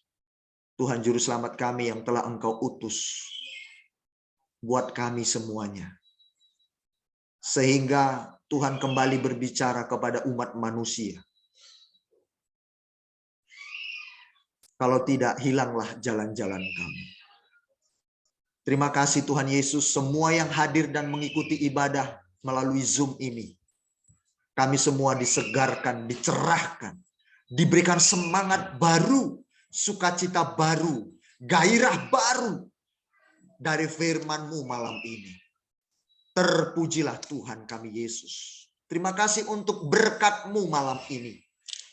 Tuhan Juru Selamat kami yang telah Engkau utus buat kami semuanya. Sehingga Tuhan kembali berbicara kepada umat manusia. Kalau tidak, hilanglah jalan-jalan kami. Terima kasih Tuhan Yesus, semua yang hadir dan mengikuti ibadah melalui Zoom ini. Kami semua disegarkan, dicerahkan, diberikan semangat baru, sukacita baru, gairah baru dari firman-Mu malam ini. Terpujilah Tuhan kami Yesus. Terima kasih untuk berkat-Mu malam ini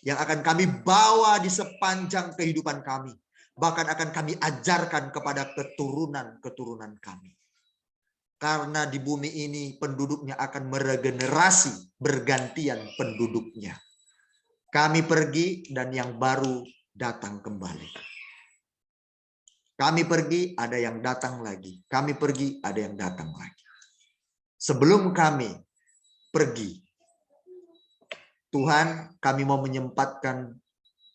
yang akan kami bawa di sepanjang kehidupan kami. Bahkan akan kami ajarkan kepada keturunan-keturunan kami. Karena di bumi ini penduduknya akan meregenerasi bergantian penduduknya. Kami pergi dan yang baru datang kembali. Kami pergi, ada yang datang lagi. Kami pergi, ada yang datang lagi. Sebelum kami pergi, Tuhan, kami mau menyempatkan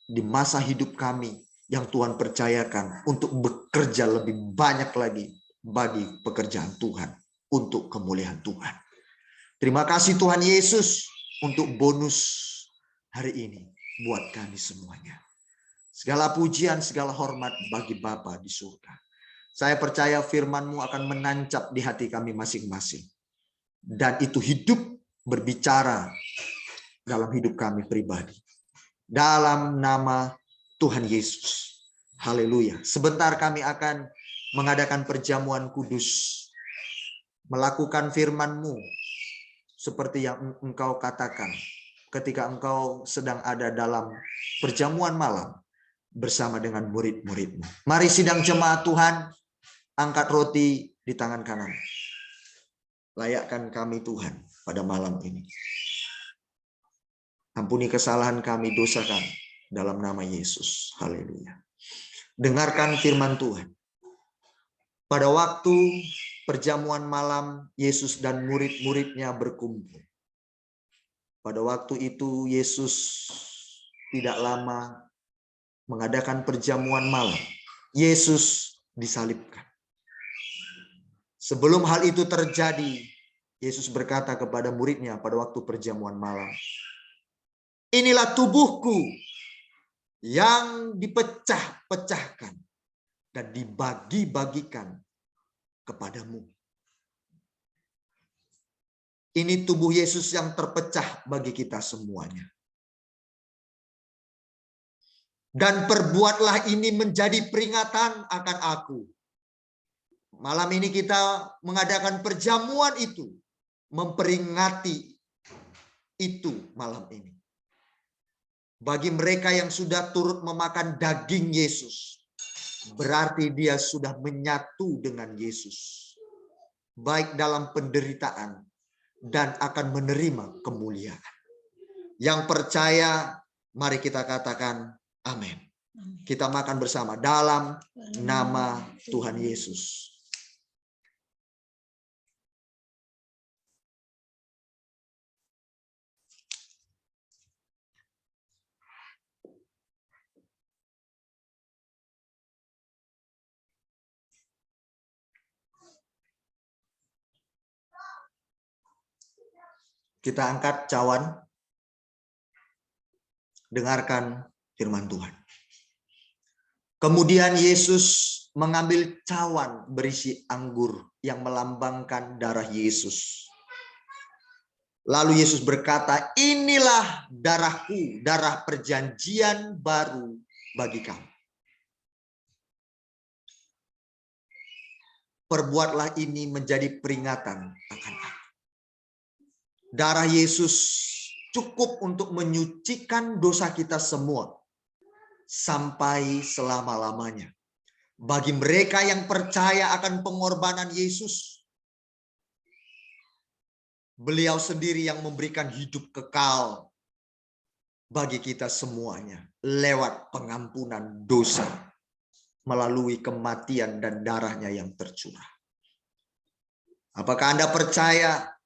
di masa hidup kami yang Tuhan percayakan untuk bekerja lebih banyak lagi bagi pekerjaan Tuhan, untuk kemuliaan Tuhan. Terima kasih Tuhan Yesus untuk bonus hari ini buat kami semuanya. Segala pujian, segala hormat bagi Bapa di surga. Saya percaya firman-Mu akan menancap di hati kami masing-masing. Dan itu hidup berbicara dalam hidup kami pribadi. Dalam nama Tuhan Yesus. Haleluya. Sebentar kami akan mengadakan perjamuan kudus. Melakukan firman-Mu seperti yang Engkau katakan. Ketika Engkau sedang ada dalam perjamuan malam bersama dengan murid-murid-Mu. Mari sidang jemaat Tuhan, angkat roti di tangan kanan. Layakkan kami Tuhan pada malam ini. Ampuni kesalahan kami, dosa kami. Dalam nama Yesus. Haleluya. Dengarkan firman Tuhan. Pada waktu perjamuan malam, Yesus dan murid-muridnya berkumpul. Pada waktu itu Yesus tidak lama mengadakan perjamuan malam. Yesus disalibkan. Sebelum hal itu terjadi, Yesus berkata kepada muridnya pada waktu perjamuan malam, "Inilah tubuhku yang dipecah-pecahkan dan dibagi-bagikan kepadamu." Ini tubuh Yesus yang terpecah bagi kita semuanya. Dan perbuatlah ini menjadi peringatan akan aku. Malam ini kita mengadakan perjamuan itu, memperingati itu malam ini. Bagi mereka yang sudah turut memakan daging Yesus, berarti dia sudah menyatu dengan Yesus, baik dalam penderitaan dan akan menerima kemuliaan. Yang percaya, mari kita katakan amin. Kita makan bersama dalam nama Tuhan Yesus. Kita angkat cawan, dengarkan firman Tuhan. Kemudian Yesus mengambil cawan berisi anggur yang melambangkan darah Yesus. Lalu Yesus berkata, "Inilah darahku, darah perjanjian baru bagi kamu. Perbuatlah ini menjadi peringatan akan aku." Darah Yesus cukup untuk menyucikan dosa kita semua sampai selama-lamanya. Bagi mereka yang percaya akan pengorbanan Yesus, Beliau sendiri yang memberikan hidup kekal bagi kita semuanya lewat pengampunan dosa melalui kematian dan darahnya yang tercurah. Apakah Anda percaya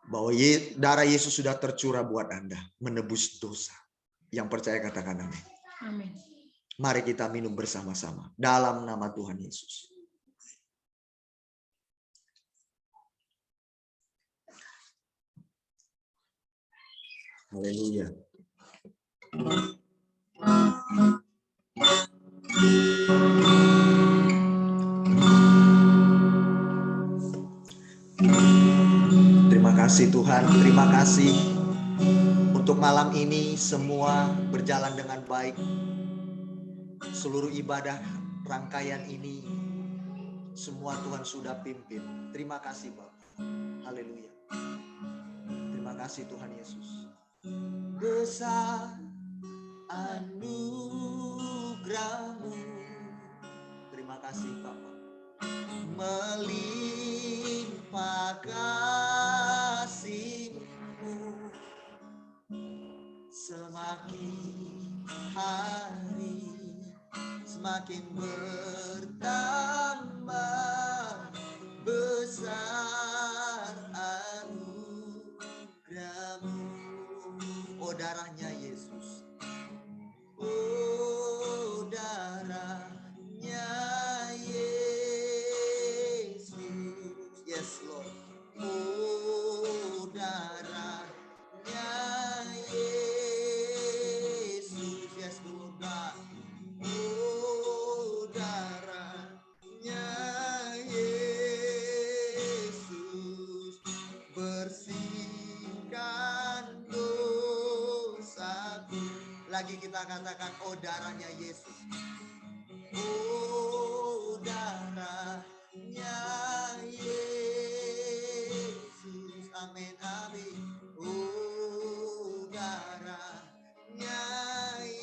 bahwa darah Yesus sudah tercurah buat Anda menebus dosa? Yang percaya katakan amin. Amin. Mari kita minum bersama-sama dalam nama Tuhan Yesus. Haleluya. Terima kasih Tuhan, terima kasih untuk malam ini semua berjalan dengan baik. Seluruh ibadah rangkaian ini semua Tuhan sudah pimpin. Terima kasih Bapak. Haleluya. Terima kasih Tuhan Yesus. Besar anugerah-Mu. Terima kasih Bapak. Melimpah kasih-Mu. Semakin hari semakin bertambah besar anugerah-Mu. Oh darahnya Yesus, oh darahnya Yesus, yes Lord, oh darahnya Yesus, yes Lord God, oh darahnya Yesus bersihkan dosaku. Lagi kita katakan oh darahnya Yesus, oh darahnya Yesus, amin amin. Oh darahnya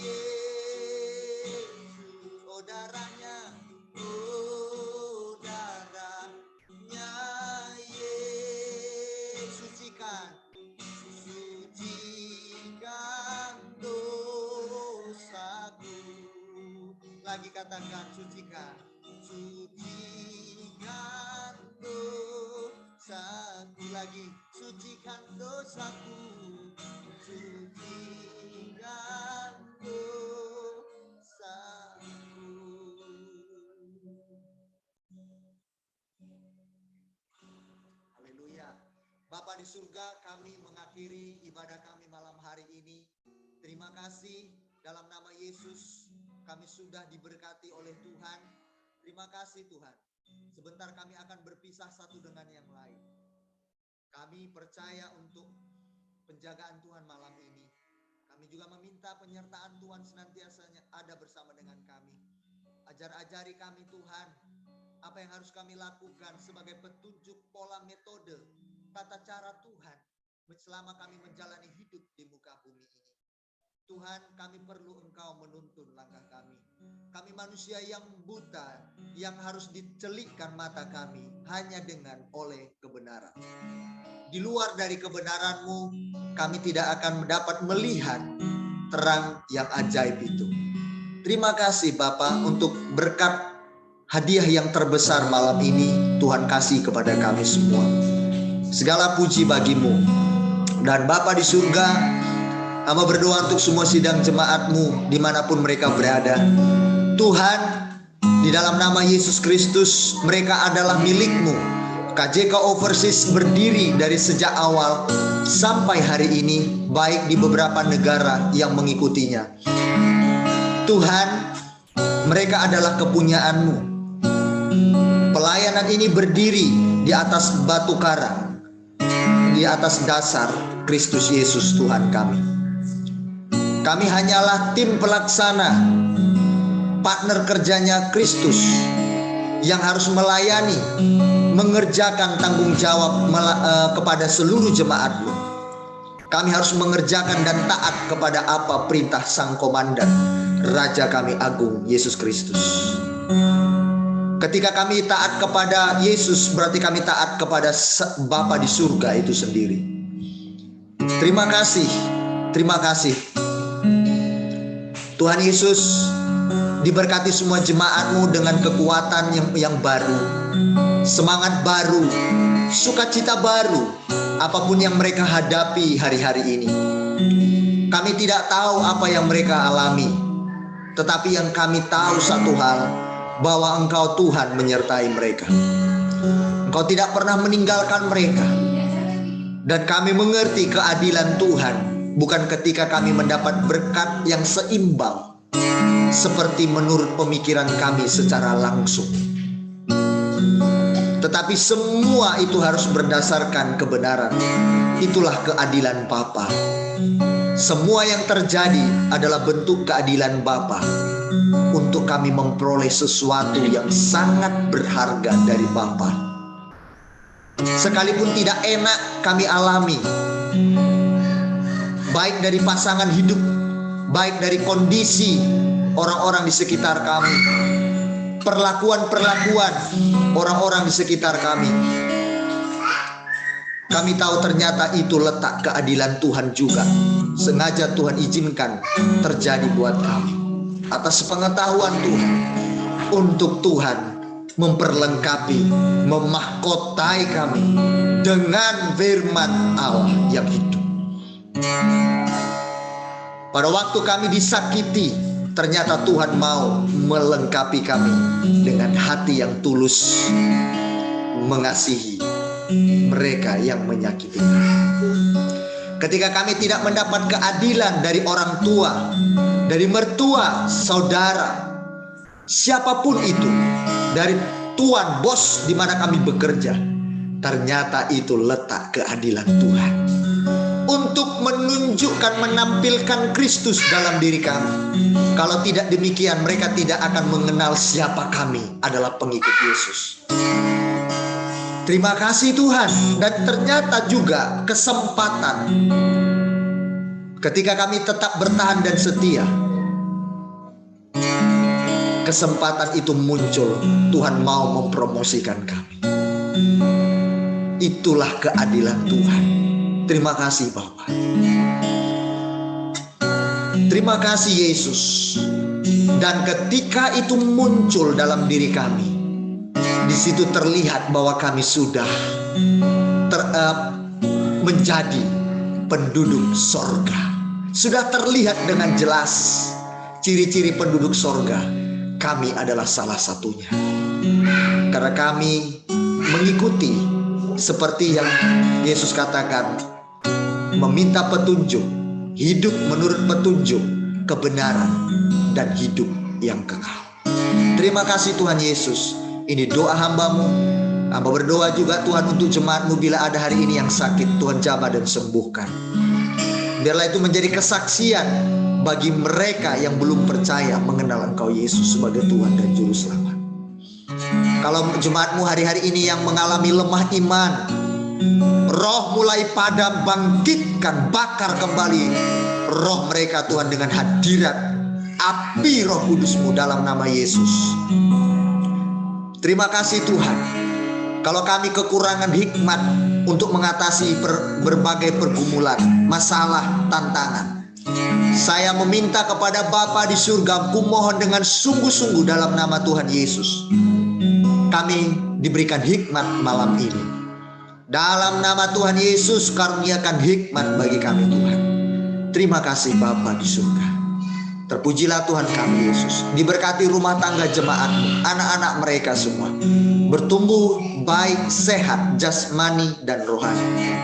Yesus, oh darahnya Yesus, sucikan dosaku. Lagi katakan sucikan dosaku. Lagi sucikan dosaku, sucikan dosaku. Haleluya. Bapa di surga, kami mengakhiri ibadah kami malam hari ini. Terima kasih dalam nama Yesus kami sudah diberkati oleh Tuhan. Terima kasih Tuhan. Sebentar kami akan berpisah satu dengan yang lain. Kami percaya untuk penjagaan Tuhan malam ini. Kami juga meminta penyertaan Tuhan senantiasa ada bersama dengan kami. Ajar-ajari kami Tuhan, apa yang harus kami lakukan sebagai petunjuk pola metode, tata cara Tuhan selama kami menjalani hidup di muka bumi ini. Tuhan, kami perlu Engkau menuntun langkah kami. Kami manusia yang buta, yang harus dicelikkan mata kami hanya dengan oleh kebenaran. Di luar dari kebenaran-Mu, kami tidak akan dapat melihat terang yang ajaib itu. Terima kasih Bapa untuk berkat hadiah yang terbesar malam ini Tuhan kasih kepada kami semua. Segala puji bagi-Mu. Dan Bapa di surga, hamba berdoa untuk semua sidang jemaat-Mu dimanapun mereka berada. Tuhan, di dalam nama Yesus Kristus, mereka adalah milik-Mu. KJK Overseas berdiri dari sejak awal sampai hari ini, baik di beberapa negara yang mengikutinya. Tuhan, mereka adalah kepunyaan-Mu. Pelayanan ini berdiri di atas batu karang, di atas dasar Kristus Yesus Tuhan kami. Kami hanyalah tim pelaksana, partner kerjanya Kristus yang harus melayani, mengerjakan tanggung jawab kepada seluruh jemaat-Mu. Kami harus mengerjakan dan taat kepada apa perintah Sang Komandan, Raja kami agung, Yesus Kristus. Ketika kami taat kepada Yesus, berarti kami taat kepada Bapa di surga itu sendiri. Terima kasih, terima kasih. Tuhan Yesus, diberkati semua jemaat-Mu dengan kekuatan yang baru, semangat baru, sukacita baru, apapun yang mereka hadapi hari-hari ini. Kami tidak tahu apa yang mereka alami, tetapi yang kami tahu satu hal, bahwa Engkau Tuhan menyertai mereka. Engkau tidak pernah meninggalkan mereka. Dan kami mengerti keadilan Tuhan bukan ketika kami mendapat berkat yang seimbang seperti menurut pemikiran kami secara langsung, tetapi semua itu harus berdasarkan kebenaran. Itulah keadilan Bapa. Semua yang terjadi adalah bentuk keadilan Bapa untuk kami memperoleh sesuatu yang sangat berharga dari Bapa. Sekalipun tidak enak kami alami, baik dari pasangan hidup, baik dari kondisi orang-orang di sekitar kami, perlakuan-perlakuan orang-orang di sekitar kami, kami tahu ternyata itu letak keadilan Tuhan juga. Sengaja Tuhan izinkan terjadi buat kami atas pengetahuan Tuhan, untuk Tuhan memperlengkapi, memahkotai kami dengan firman Allah yang hidup. Pada waktu kami disakiti, ternyata Tuhan mau melengkapi kami dengan hati yang tulus mengasihi mereka yang menyakiti kami. Ketika kami tidak mendapat keadilan dari orang tua, dari mertua, saudara, siapapun itu, dari tuan, bos di mana kami bekerja, ternyata itu letak keadilan Tuhan untuk menunjukkan, menampilkan Kristus dalam diri kami. Kalau tidak demikian, mereka tidak akan mengenal siapa kami adalah pengikut Yesus. Terima kasih Tuhan. Dan ternyata juga kesempatan ketika kami tetap bertahan dan setia, kesempatan itu muncul. Tuhan mau mempromosikan kami. Itulah keadilan Tuhan. Terima kasih Bapa. Terima kasih Yesus. Dan ketika itu muncul dalam diri kami, di situ terlihat bahwa kami sudah menjadi penduduk sorga. Sudah terlihat dengan jelas ciri-ciri penduduk sorga. Kami adalah salah satunya. Karena kami mengikuti seperti yang Yesus katakan, meminta petunjuk, hidup menurut petunjuk, kebenaran, dan hidup yang kekal. Terima kasih Tuhan Yesus. Ini doa hamba-Mu. Hamba berdoa juga Tuhan untuk jemaat-Mu, bila ada hari ini yang sakit, Tuhan jamah dan sembuhkan. Biarlah itu menjadi kesaksian bagi mereka yang belum percaya mengenal Engkau Yesus sebagai Tuhan dan Juru Selamat. Kalau jemaat-Mu hari-hari ini yang mengalami lemah iman, roh mulai padam, bangkitkan, bakar kembali roh mereka Tuhan dengan hadirat api Roh Kudus-Mu dalam nama Yesus. Terima kasih Tuhan. Kalau kami kekurangan hikmat untuk mengatasi berbagai pergumulan, masalah, tantangan, saya meminta kepada Bapa di surga, kumohon dengan sungguh-sungguh dalam nama Tuhan Yesus, kami diberikan hikmat malam ini. Dalam nama Tuhan Yesus, karuniakan hikmat bagi kami Tuhan. Terima kasih Bapa di surga. Terpujilah Tuhan kami Yesus. Diberkati rumah tangga jemaat-Mu, anak-anak mereka semua bertumbuh baik, sehat, jasmani dan rohani.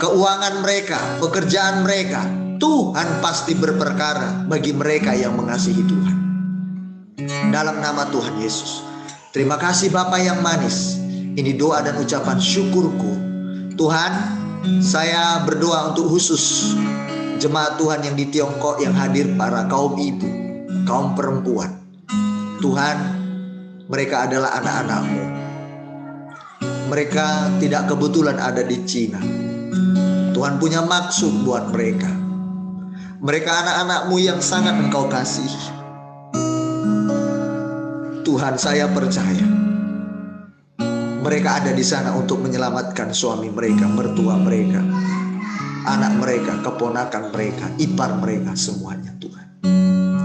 Keuangan mereka, pekerjaan mereka, Tuhan pasti berperkara bagi mereka yang mengasihi Tuhan. Dalam nama Tuhan Yesus. Terima kasih Bapa yang manis. Ini doa dan ucapan syukurku. Tuhan, saya berdoa untuk khusus jemaat Tuhan yang di Tiongkok yang hadir, para kaum ibu, kaum perempuan. Tuhan, mereka adalah anak-anak-Mu. Mereka tidak kebetulan ada di Cina. Tuhan punya maksud buat mereka. Mereka anak-anak-Mu yang sangat Engkau kasihi. Tuhan, saya percaya mereka ada di sana untuk menyelamatkan suami mereka, mertua mereka. anak mereka, keponakan mereka, ipar mereka, semuanya Tuhan.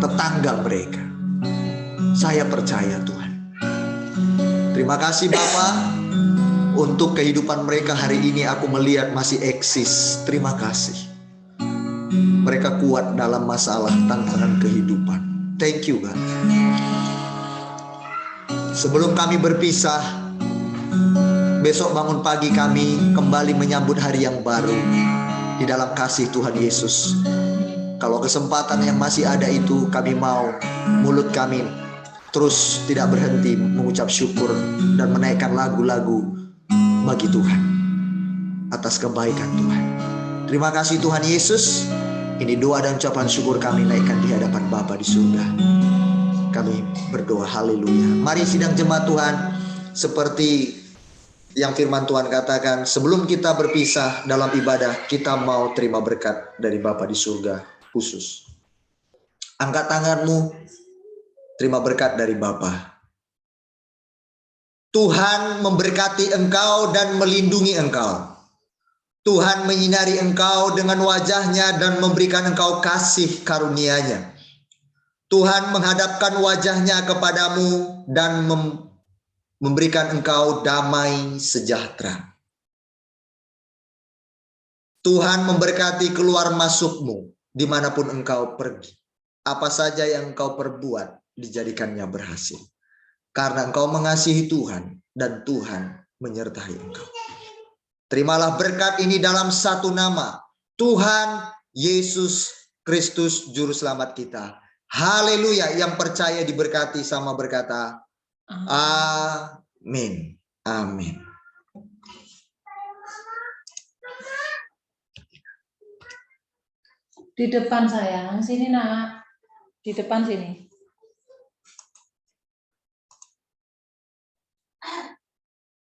Tetangga mereka. Saya percaya Tuhan. Terima kasih Bapa untuk kehidupan mereka hari ini. Aku melihat masih eksis. Terima kasih. Mereka kuat dalam masalah tantangan kehidupan. Thank you God. Sebelum kami berpisah, besok bangun pagi kami kembali menyambut hari yang baru di dalam kasih Tuhan Yesus. Kalau kesempatan yang masih ada itu, kami mau mulut kami terus tidak berhenti mengucap syukur dan menaikkan lagu-lagu bagi Tuhan atas kebaikan Tuhan. Terima kasih Tuhan Yesus. Ini doa dan ucapan syukur kami naikkan di hadapan Bapa di surga. Kami berdoa haleluya. Mari sidang jemaat Tuhan, seperti yang firman Tuhan katakan, sebelum kita berpisah dalam ibadah, kita mau terima berkat dari Bapa di surga khusus. Angkat tanganmu, terima berkat dari Bapa. Tuhan memberkati engkau dan melindungi engkau. Tuhan menyinari engkau dengan wajahnya dan memberikan engkau kasih karunia-Nya. Tuhan menghadapkan wajahnya kepadamu dan memberikan engkau damai sejahtera. Tuhan memberkati keluar masukmu dimanapun engkau pergi. Apa saja yang engkau perbuat dijadikannya berhasil. Karena engkau mengasihi Tuhan dan Tuhan menyertai engkau. Terimalah berkat ini dalam satu nama, Tuhan Yesus Kristus Juru Selamat kita. Haleluya. Yang percaya diberkati sama berkata amin. Amin. Di depan sayang, sini nak. Di depan sini.